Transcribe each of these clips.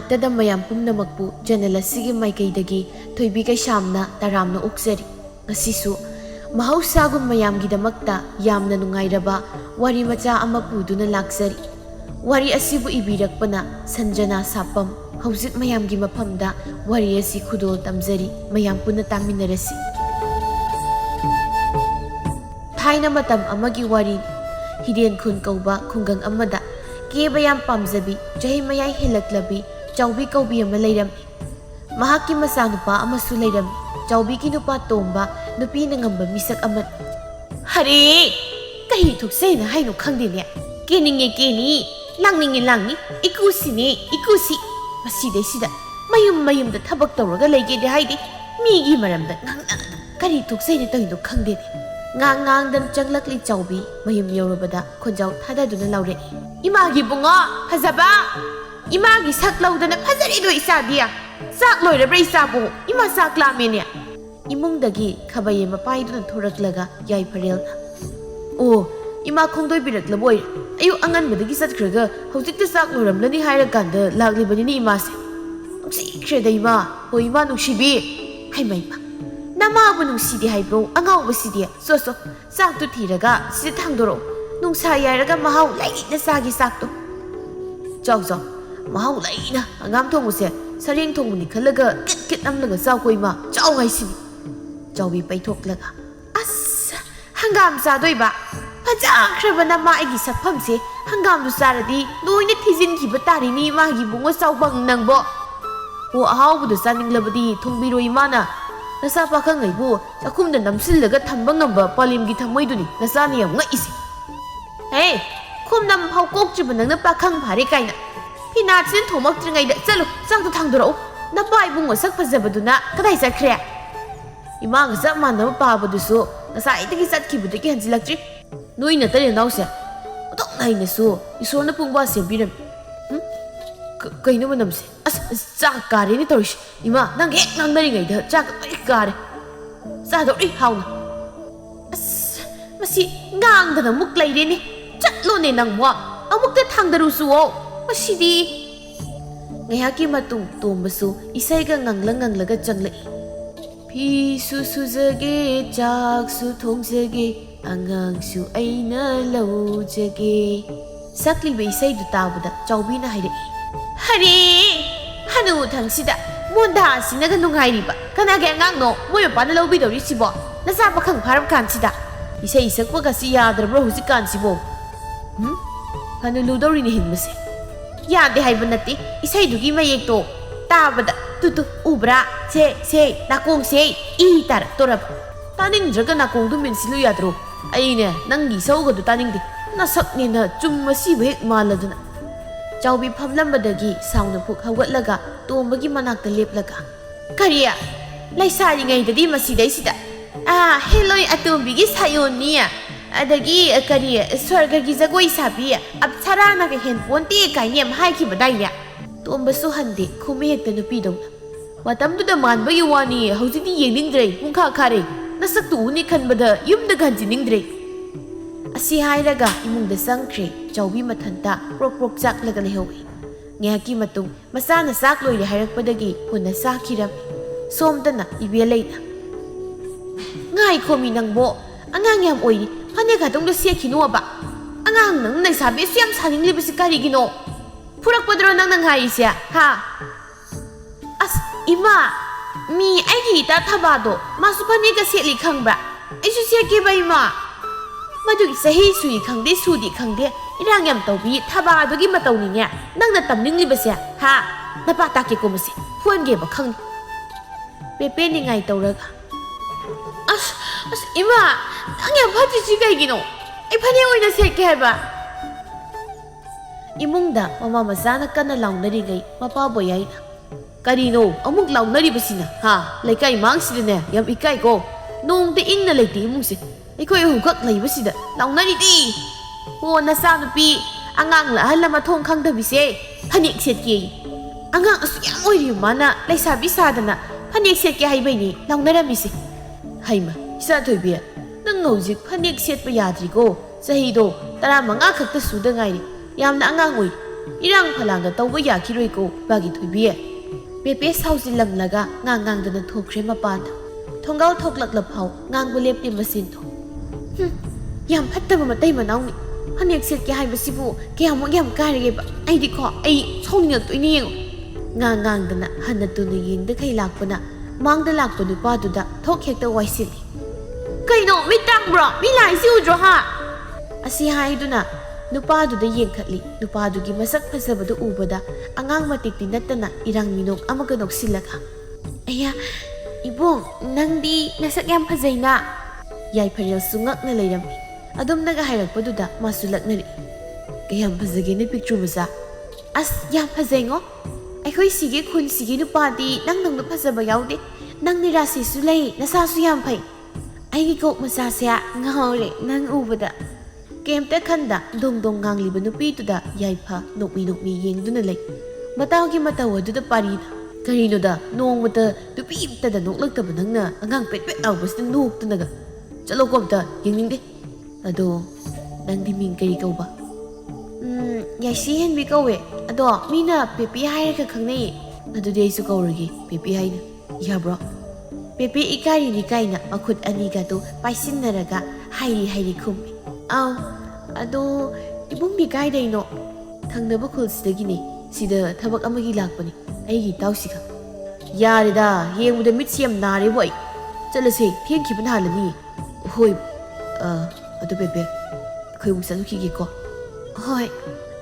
ꯃꯛꯇꯗ ꯃꯌꯥꯝ ꯄꯨꯝꯅꯃꯛꯄꯨ ꯆꯦꯅꯦꯜ ꯑꯁꯤꯒꯤ ꯃꯥꯏꯀꯩꯗꯒꯤ ꯊꯣꯏꯕꯤ ꯀꯩꯁꯥꯝꯅ ꯇꯔꯥꯝꯅ ꯑꯣꯛꯆꯔꯤ꯫ ꯉꯁꯤꯁꯨ ꯃꯍꯧꯁꯥꯒꯨꯝ ꯃꯌꯥꯝꯒꯤꯗꯃꯛꯇ ꯌꯥꯝꯅ ꯅꯨꯡꯉꯥꯏꯔꯕ ꯋꯥꯔꯤ ꯃꯆꯥ ꯑꯃ ꯄꯨꯗꯨꯅ ꯂꯥꯛꯆꯔꯤ꯫ ꯋꯥꯔꯤ ꯑꯁꯤꯕꯨ ꯏꯕꯤꯔꯛꯄꯅ ꯁꯟꯖꯅꯥ ꯁꯥꯄꯝ꯫ ꯍꯧꯖꯤꯛ ꯃꯌꯥꯝꯒꯤ ꯃꯐꯝꯗ ꯋꯥꯔꯤ ꯑꯁꯤ ꯈꯨꯗꯣꯜ ꯇꯝꯖꯔꯤ, ꯃꯌꯥꯝ ꯄꯨꯟꯅ ꯇꯥꯃꯤꯟꯅꯔꯁꯤ꯫ ꯊꯥꯏꯅ ꯃꯇꯝ ꯑꯃꯒꯤ ꯋꯥꯔꯤꯅꯤ꯫ ꯍꯤꯗꯦꯟꯈꯨꯟ ꯀꯧꯕ ꯈꯨꯡꯒꯪ ꯑꯃꯗ ꯀꯦꯕ ꯌꯥꯝ ꯄꯥꯝꯖꯕꯤ, ꯆꯍꯤ ꯃꯌꯥꯏ ꯍꯦꯜꯂꯛꯂꯕꯤ ꯆꯥꯎꯕꯤ ꯀꯧꯕꯤ ꯑꯃ ꯂꯩꯔꯝꯃꯤ꯫ ꯃꯍꯥꯛꯀꯤ ꯃꯆꯥꯅꯨꯄꯥ ꯑꯃꯁꯨ ꯂꯩꯔꯝꯃꯤ꯫ ꯆꯥꯎꯕꯤꯒꯤ ꯅꯨꯄꯥ ꯇꯣꯝꯕ ꯅꯨꯄꯤꯅ ꯉꯝꯕ ꯃꯤꯁꯛ ꯑꯃꯅꯤ꯫ ꯍꯔꯦ, ꯀꯔꯤ ꯊꯣꯛꯆꯩꯅ ꯍꯥꯏꯅꯣ ꯈꯪꯗꯦꯅꯦ꯫ ꯀꯦꯅꯤꯡꯉꯦ ꯀꯦꯅꯤ, ꯂꯥꯡꯅꯤꯡꯉꯦ ꯂꯥꯡꯅꯤ, ꯏꯀꯨꯁꯤꯅꯦ ꯏꯀꯨꯁꯤ꯫ ꯃꯁꯤꯗꯩꯁꯤꯗ ꯃꯌꯨꯝꯗ ꯊꯕꯛ ꯇꯧꯔꯒ ꯂꯩꯒꯦꯗꯤ ꯍꯥꯏꯗꯤ ꯃꯤꯒꯤ ꯃꯔꯝꯗ ꯉꯥꯡꯅꯗꯅ ꯀꯔꯤ ꯊꯣꯛꯆꯩꯅ ꯇꯧꯔꯤꯅꯣ ꯈꯪꯗꯦꯅꯦ꯫ ꯉꯥꯡꯗꯅ ꯆꯪꯂꯛꯂꯤ ꯆꯥꯎꯕꯤ ꯃꯌꯨꯝ ꯌꯧꯔꯕꯗ ꯈꯣꯟꯖꯥꯎ ꯊꯥꯗꯗꯨꯅ ꯂꯥꯎꯔꯛꯏ꯫ ꯏꯃꯥꯒꯤ ꯕꯨꯡꯉꯣ ꯐꯖꯕ, ꯏꯃꯥꯒꯤ ꯁꯛ ꯂꯧꯗꯅ ꯐꯖꯔꯤꯗꯣ ꯏꯆꯥꯗꯤ꯫ ꯆꯥꯛ ꯂꯣꯏꯔꯕ꯭ꯔꯥ ꯏꯆꯥꯕꯨ? ꯏꯃꯥ ꯆꯥꯛ ꯂꯥꯝꯃꯦꯅꯦ꯫ ꯏꯃꯨꯡꯗꯒꯤ ꯈꯥꯕꯩ ꯑꯃ ꯄꯥꯏꯗꯨꯅ ꯊꯣꯔꯛꯂꯒ ꯌꯥꯏꯐꯔꯦꯜꯅ, ꯑꯣ ꯏꯃꯥ ꯈꯣꯡꯗꯣꯏꯕꯤꯔꯛꯂꯕ ꯑꯣꯏꯔꯦ꯫ ꯑꯌꯨꯛ ꯑꯉꯟꯕꯗꯒꯤ ꯆꯠꯈ꯭ꯔꯒ ꯍꯧꯖꯤꯛꯇ ꯆꯥꯛ ꯂꯣꯏꯔꯝꯂꯅꯤ ꯍꯥꯏꯔꯀꯥꯟꯗ ꯂꯥꯛꯂꯤꯕꯅꯤꯅꯦ ꯏꯃꯥꯁꯦ꯫ ꯅꯨꯡꯁꯤꯈ꯭ꯔꯦꯗ ꯏꯃꯥ꯫ ꯍꯣꯏ ꯏꯃꯥ ꯅꯨꯡꯁꯤꯕꯤ꯫ ꯍꯩꯃ ꯏꯃꯥ, ꯅꯃꯥꯕꯨ ꯅꯨꯡꯁꯤꯗꯦ ꯍꯥꯏꯕ꯭ꯔꯣ ꯑꯉꯥꯎꯕꯁꯤꯗꯤ? ꯆꯣ ꯆꯥꯛꯇꯨ ꯊꯤꯔꯒ ꯁꯤꯗ ꯊꯥꯡꯗꯣꯔꯛꯑꯣ꯫ ꯅꯨꯡꯁꯥ ꯌꯥꯏꯔꯒ ꯃꯍꯥꯎ ꯂꯩꯅ ꯆꯥꯒꯤ ꯆꯥꯛꯇꯣ꯫ ꯆꯥꯎ ꯃꯍꯥꯎ ꯂꯩꯅ ꯍꯪꯒꯥꯝ ꯊꯣꯡꯕꯁꯦ ꯁꯔꯦꯡ ꯊꯣꯡꯕꯅꯤ ꯈꯜꯂꯒ ꯀꯤꯠ ꯅꯝꯂꯒ ꯆꯥꯎꯀꯣ ꯏꯃꯥ, ꯆꯥꯎ ꯍꯥꯏꯁꯤꯅꯤ꯫ ꯆꯥꯎꯕꯤ ꯄꯩꯊꯣꯛꯂꯒ, ꯑꯁ ꯍꯪꯒꯥꯝ ꯆꯥꯗꯣꯏꯕ? ꯐꯖꯈ꯭ꯔꯕ ꯅꯃꯥ ꯑꯩꯒꯤ ꯁꯛꯐꯝꯁꯦ ꯍꯪꯒꯥꯝꯗꯨ ꯆꯥꯔꯗꯤ ꯂꯣꯏꯅ ꯊꯤꯖꯤꯟꯈꯤꯕ ꯇꯥꯔꯤꯅꯤ ꯏꯃꯥꯒꯤ ꯕꯨꯡꯉꯣ ꯆꯥꯎꯕꯪ ꯅꯪꯕꯣ꯫ ꯑꯣ ꯑꯍꯥꯎꯕꯗꯨ ꯆꯥꯅꯤꯡꯂꯕꯗꯤ ꯊꯣꯡꯕꯤꯔꯣ ꯏꯃꯥꯅ꯫ ꯅꯆꯥ ꯄꯥꯈꯪꯉꯩꯕꯨ ꯆꯥꯛꯈꯨꯝꯗ ꯅꯝꯁꯤꯜꯂꯒ ꯊꯝꯕ ꯉꯝꯕ ꯄꯥꯂꯦꯝꯒꯤ ꯊꯝꯃꯣꯏꯗꯨꯅꯤ ꯅꯆꯥꯅ ꯌꯥꯝ ꯉꯛꯏꯁꯦ꯫ ꯍꯦ, ꯈꯨꯝ ꯅꯝꯐꯥꯎ ꯀꯣꯛꯇ꯭ꯔꯤꯕ ꯅꯪꯅ ꯄꯥꯈꯪ ꯐꯥꯔꯦ ꯀꯥꯏꯅ꯫ ꯐꯤꯅꯥꯠꯁꯤꯅ ꯊꯣꯝꯃꯛꯇ꯭ꯔꯤꯉꯩꯗ ꯆꯠꯂꯣ ꯆꯥꯛꯇꯣ ꯊꯥꯡꯗꯣꯔꯛꯎ꯫ ꯅꯄꯥ ꯏꯕꯨꯡꯉꯣ ꯁꯛ ꯐꯖꯕꯗꯨꯅ ꯀꯗꯥꯏ ꯆꯠꯈ꯭ꯔꯦ? ꯏꯃꯥꯒ ꯆꯞ ꯃꯥꯟꯅꯕ ꯄꯥꯕꯗꯨꯁꯨ ꯉꯁꯥꯏꯗꯒꯤ ꯆꯠꯈꯤꯕꯗꯒꯤ ꯍꯟꯖꯤꯜꯂꯛꯇ꯭ꯔꯤ꯫ ꯅꯣꯏ ꯅꯇꯩ ꯅꯅꯥꯎꯁꯦ ꯑꯣꯟꯊꯣꯛ ꯅꯩꯅꯁꯨ ꯏꯁꯣꯔꯅ ꯄꯨꯡꯕꯥ ꯁꯦꯝꯕꯤꯔꯝꯃꯤ꯫ ꯀꯩꯅꯣ ꯃꯅꯝꯁꯦ? ꯑꯁ ꯆꯥꯛ ꯀꯥꯔꯦꯅꯦ ꯇꯧꯔꯤꯁꯦ꯫ ꯏꯃꯥ ꯅꯪ ꯍꯦꯛ ꯉꯥꯡꯅꯔꯤꯉꯩꯗ ꯆꯥꯛ ꯂꯣꯏ ꯀꯥꯔꯦ꯫ ꯆꯥꯗꯧꯔꯤ ꯍꯥꯎꯅ꯫ ꯑꯁ ꯃꯁꯤ ꯉꯥꯡꯗꯅ ꯑꯃꯨꯛ ꯂꯩꯔꯦꯅꯦ꯫ ꯆꯠꯂꯣꯅꯦ ꯅꯪꯕꯣ, ꯑꯃꯨꯛꯇ ꯊꯥꯡꯗꯔꯨꯁꯨꯋꯣ ꯃꯁꯤꯗꯤ꯫ ꯉꯥꯏꯍꯥꯛꯀꯤ ꯃꯇꯨꯡ ꯇꯣꯝꯕꯁꯨ ꯏꯁꯩꯒ ꯉꯪꯂꯒ ꯆꯪꯂꯛꯏ꯫ ꯐꯤꯁꯨ ꯁꯨꯖꯒꯦ, ꯆꯥꯛꯁꯨ ꯊꯣꯡꯖꯒꯦ, ꯑꯉꯥꯡꯁꯨ ꯑꯩꯅ ꯂꯧꯖꯒꯦ꯫ ꯁꯛꯂꯤꯕ ꯏꯁꯩꯗꯨ ꯇꯥꯕꯗ ꯆꯥꯎꯕꯤꯅ ꯍꯥꯏꯔꯛꯏ, ꯍꯔꯦ, ꯍꯅꯨꯊꯪꯁꯤꯗ ꯃꯣꯟꯗꯥ ꯑꯁꯤꯅꯒ ꯅꯨꯡꯉꯥꯏꯔꯤꯕ ꯀꯅꯥꯒꯤ ꯑꯉꯥꯡꯅꯣ ꯃꯣꯏ ꯃꯄꯥꯅ ꯂꯧꯕꯤꯗꯧꯔꯤꯁꯤꯕꯣ? ꯅꯆꯥ ꯄꯥꯈꯪ ꯐꯥꯔꯕ ꯀꯥꯟꯁꯤꯗ ꯏꯁꯩ ꯁꯛꯄꯒꯁꯤ ꯌꯥꯗ꯭ꯔꯕ꯭ꯔꯣ ꯍꯧꯖꯤꯛꯀꯥꯟꯁꯤꯕꯣ? ꯐꯅ ꯂꯨꯗꯧꯔꯤꯅꯦ ꯍꯤꯡꯕꯁꯦ꯫ ꯌꯥꯗꯦ ꯍꯥꯏꯕ ꯅꯠꯇꯦ, ꯏꯁꯩꯗꯨꯒꯤ ꯃꯌꯦꯛꯇꯣ ꯇꯥꯕꯗ ꯇꯨ ꯎꯕ꯭ꯔꯥ? ꯁꯦ ꯅꯥꯀꯣꯡꯁꯦ ꯏ ꯇꯥꯔꯛꯇꯣꯔꯕ꯫ ꯇꯥꯅꯤꯡꯗ꯭ꯔꯒ ꯅꯥꯀꯣꯡꯗꯨ ꯃꯦꯟꯁꯤꯜꯂꯨ ꯌꯥꯗ꯭ꯔꯣ? ꯑꯩꯅꯦ ꯅꯪꯒꯤ ꯏꯁꯧꯒꯗꯨ ꯇꯥꯅꯤꯡꯗꯦ, ꯅꯁꯛꯅꯦꯅ ꯆꯨꯝꯕ ꯁꯤꯕ ꯍꯦꯛ ꯃꯥꯜꯂꯗꯅ꯫ ꯆꯥꯎꯕꯤ ꯐꯝꯂꯝꯕꯗꯒꯤ ꯁꯥꯎꯅ ꯐꯨꯛ ꯍꯧꯒꯠꯂꯒ ꯇꯣꯝꯕꯒꯤ ꯃꯅꯥꯛꯇ ꯂꯦꯞꯂꯒ, ꯀꯔꯤ ꯂꯩꯁꯥꯔꯤꯉꯩꯗꯗꯤ ꯃꯁꯤꯗꯩꯁꯤꯗ ꯍꯦꯂꯣꯏ ꯑꯇꯣꯝꯕꯤꯒꯤ ꯁꯥꯌꯣꯟꯅꯤ, ꯑꯗꯒꯤ ꯀꯔꯤ ꯁ꯭ꯋꯔꯒꯒꯤ ꯖꯒꯣꯏ ꯁꯥꯕꯤ ꯑꯞꯁꯔꯥꯅꯒ ꯍꯦꯟꯄꯣꯟꯇꯦ ꯀꯥꯏꯅ ꯌꯥꯝ ꯍꯥꯏꯈꯤꯕꯗꯥꯏꯅꯦ? ꯇꯣꯝꯕꯁꯨ ꯍꯟꯗꯦ, ꯈꯨꯝꯃꯤ ꯍꯦꯛꯇ ꯅꯨꯄꯤꯗꯧꯅ꯫ ꯃꯇꯝꯗꯨꯗ ꯃꯥꯟꯕꯒꯤ ꯋꯥꯅꯤ, ꯍꯧꯖꯤꯛꯇꯤ ꯌꯦꯡꯅꯤꯡꯗ꯭ꯔꯦ, ꯄꯨꯡꯈꯥ ꯈꯥꯔꯦ꯫ ꯅꯁꯛꯇꯨ ꯎꯅꯤ ꯈꯟꯕꯗ ꯌꯨꯝꯗꯒ ꯍꯟꯖꯤꯟꯅꯤꯡꯗ꯭ꯔꯦ꯫ ꯑꯁꯤ ꯍꯥꯏꯔꯒ ꯏꯃꯨꯡꯗ ꯆꯪꯈ꯭ꯔꯦ꯫ ꯆꯥꯎꯕꯤ ꯃꯊꯟꯇ ꯄ꯭ꯔꯣꯛ ꯆꯥꯛꯂꯒ ꯂꯩꯍꯧꯏ꯫ ꯉꯥꯏꯍꯥꯛꯀꯤ ꯃꯇꯨꯡ ꯃꯆꯥꯅ ꯆꯥꯛ ꯂꯣꯏꯔꯦ ꯍꯥꯏꯔꯛꯄꯗꯒꯤ ꯄꯨꯟꯅ ꯆꯥꯈꯤꯔꯝꯃꯤ꯫ ꯁꯣꯝꯗꯅ ꯏꯕꯦꯜꯂꯩꯅ, ꯉꯥꯏꯈꯣꯃꯤ ꯅꯪꯕꯣ, ꯑꯉꯥꯡ ꯌꯥꯝ ꯑꯣꯏꯔꯤ, ꯐꯅꯦꯛ ꯈꯛꯇꯪꯗ ꯁꯦꯠꯈꯤꯅꯣꯕ꯫ ꯑꯉꯥꯡ ꯅꯪ ꯂꯩꯁꯥꯕꯤꯁꯨ ꯌꯥꯝ ꯁꯥꯅꯤꯡꯂꯤꯕꯁꯤ ꯀꯔꯤꯒꯤꯅꯣ? ꯐꯨꯔꯛꯄꯗ꯭ꯔꯣ ꯅꯪꯅ ꯉꯥꯏꯔꯤꯁꯦ? ꯑꯁ ꯏꯃꯥ, ꯃꯤ ꯑꯩꯒꯤ ꯏꯇꯥ ꯊꯕꯥꯗꯣ ꯃꯥꯁꯨ ꯐꯅꯦꯛꯀ ꯁꯦꯠꯂꯤ ꯈꯪꯕ꯭ꯔꯥ? ꯑꯩꯁꯨ ꯁꯦꯠꯀꯦꯕ ꯏꯃꯥ꯫ ꯃꯗꯨꯒꯤ ꯆꯍꯤ ꯁꯨꯏ ꯈꯪꯗꯦ ꯁꯨꯗꯤ ꯈꯪꯗꯦ ꯏꯔꯥꯡ ꯌꯥꯝ ꯇꯧꯕꯤ ꯊꯕꯥꯗꯨꯒꯤ ꯃꯇꯧꯅꯤꯅꯦ ꯅꯪꯅ ꯇꯝꯅꯤꯡꯂꯤꯕꯁꯦ? ꯅꯄꯥ ꯇꯥꯛꯀꯦꯀꯣ ꯃꯁꯤ, ꯐꯨꯍꯟꯒꯦꯕ ꯈꯪꯅꯤ꯫ ꯄꯦꯄꯦ ꯅꯤꯡꯉꯥꯏ ꯇꯧꯔꯒ, ꯑꯁ ꯏꯃꯥ, ꯅꯪ ꯌꯥꯝ ꯐꯠꯇ꯭ꯔꯤꯁꯤ ꯀꯩꯒꯤꯅꯣ? ꯑꯩ ꯐꯅꯦꯛ ꯑꯣꯏꯅ ꯁꯦꯠꯀꯦ ꯍꯥꯏꯕ꯫ ꯏꯃꯨꯡꯗ ꯃꯃꯥ ꯃꯆꯥꯅ ꯀꯟꯅ ꯂꯥꯎꯅꯔꯤꯉꯩ ꯃꯄꯥ ꯕꯣꯌꯥꯏꯅ, ꯀꯔꯤꯅꯣ ꯑꯃꯨꯛ ꯂꯥꯎꯅꯔꯤꯕꯁꯤꯅ? ꯂꯩꯀꯥꯏ ꯃꯥꯡꯁꯤꯗꯅꯦ ꯌꯥꯝ ꯏꯀꯥꯏꯀꯣ꯫ ꯅꯣꯡꯇ ꯏꯪꯅ ꯂꯩꯇꯦ ꯏꯃꯨꯡꯁꯦ, ꯑꯩꯈꯣꯏ ꯑꯍꯨꯝꯈꯛ ꯂꯩꯕꯁꯤꯗ ꯂꯥꯎꯅꯔꯤꯗꯤ꯫ ꯑꯣ ꯅꯆꯥꯅꯨꯄꯤ, ꯑꯉꯥꯡ ꯑꯍꯜ ꯑꯃ ꯊꯣꯡ ꯈꯪꯗꯕꯤꯁꯦ ꯐꯅꯦꯛ ꯁꯦꯠꯀꯦ꯫ ꯑꯉꯥꯡ ꯑꯁꯨꯛ ꯌꯥꯝ ꯑꯣꯏꯔꯤꯕ ꯃꯥꯅ ꯂꯩꯁꯥꯕꯤ ꯁꯥꯗꯅ ꯐꯅꯦꯛ ꯁꯦꯠꯀꯦ ꯍꯥꯏꯕꯩꯅꯤ ꯂꯥꯎꯅꯔꯝꯃꯤꯁꯦ꯫ ꯍꯩꯃ ꯏꯆꯥꯊꯣꯏꯕꯤ, ꯅꯪ ꯍꯧꯖꯤꯛ ꯐꯅꯦꯛ ꯁꯦꯠꯄ ꯌꯥꯗ꯭ꯔꯤꯀꯣ꯫ ꯆꯍꯤꯗꯣ 15 ꯈꯛꯇ ꯁꯨꯗ ꯉꯥꯏꯔꯤ, ꯌꯥꯝꯅ ꯑꯉꯥꯡ ꯑꯣꯏ꯫ irang phalanga tawba yakhiroi ko bagi thuibi Pepe saujilamlaga ngangang thokre mapanda thongal thoklaklap phau ngangbu lepti masin tho yam phattaba matai manawni hanek set ke haibasibu ke amok yam karige ba ai di kho ai songning toini yeng ngangang dana hanna tunu yingda khai lakpana mangda lakpa nupa duda thok hekta waisili kaino mi tang bro mi lai si udro ha asi haiduna nupa duda yengkhatli nupa dugi masak phasabadu ubada angang matikti nattana irang minok amaga noksilaga aya ibong nangdi nasak yam phajaina yai pharel sungak na leirami adum naga hairakpaduda masulaknari kayam phajage ne picture maza as yam phajaingo akhoi sige khun sige nupadi nang nang phajaba yaude nang ni rasi su lei nasa su yam phai ai gi kok maza sia ngahore nang ubada kemte khanda dong ngangliba nupi tuda yaipha nokmi yengduna lei matawgi matawaduda pari karinoda nongmata tupi tada noklakta nangna angang pet awbasna noktunaga chalo komta yengningde ado nangdi ming kari kauba yaisi henbi kauwe ado mina pepi hairaka khangnei adudi aisu kauragi pepi haina yabro pepi ikari ni kaina makhut aniga to paisinaraga hairi khummi aw ado ibungdi kaidaino thangnaba khulsidagini sida thabak amagi lakpani aigi tausiga yarida yengmuda mitsiam nare boy chalase thengkhiban halani hoi ado pepe khoi musalu khige ko hoi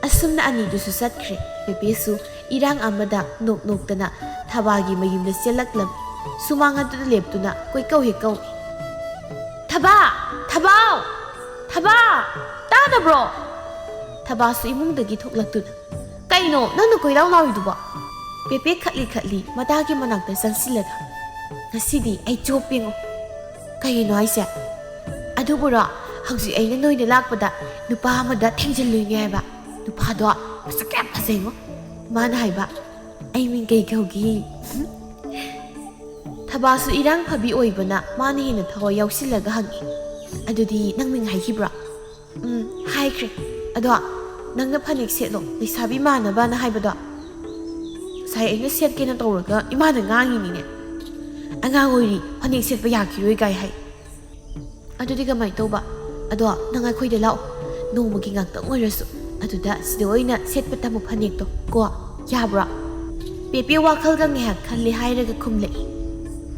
asumna ani du su satkre pepe su irang amada nok tana thabagi mayimda selaklam sumanga tu leptuna koi kau he kau thaba tada bro thaba su imungdagi thoklaktuna kaino nanu koi law lawiduba pepe khatli madagi manakta sansilaga ngasidi ai chopingo kaino aisa adubura hauji aina noina lakpada nupa amada thengjalluini haiba nupa do masakya phasengo mana haiba ai min kai kaugi thabasu irang phabi oibana mani hina thawa yausilaga hangi adudi nangming haikibra haikre ado nangna phanik setlo lisabi mana bana haibado sai aina set kena tawraga imana ngangini ne angang oiri phanik set ba yakiroi gai hai adudi gamai toba ado nangai khoida law nongmagi ngakta oirasu aduda sida oina setpa tamu phanik to ko yabra pepe wakhal ga nge khalli hairaga khumlei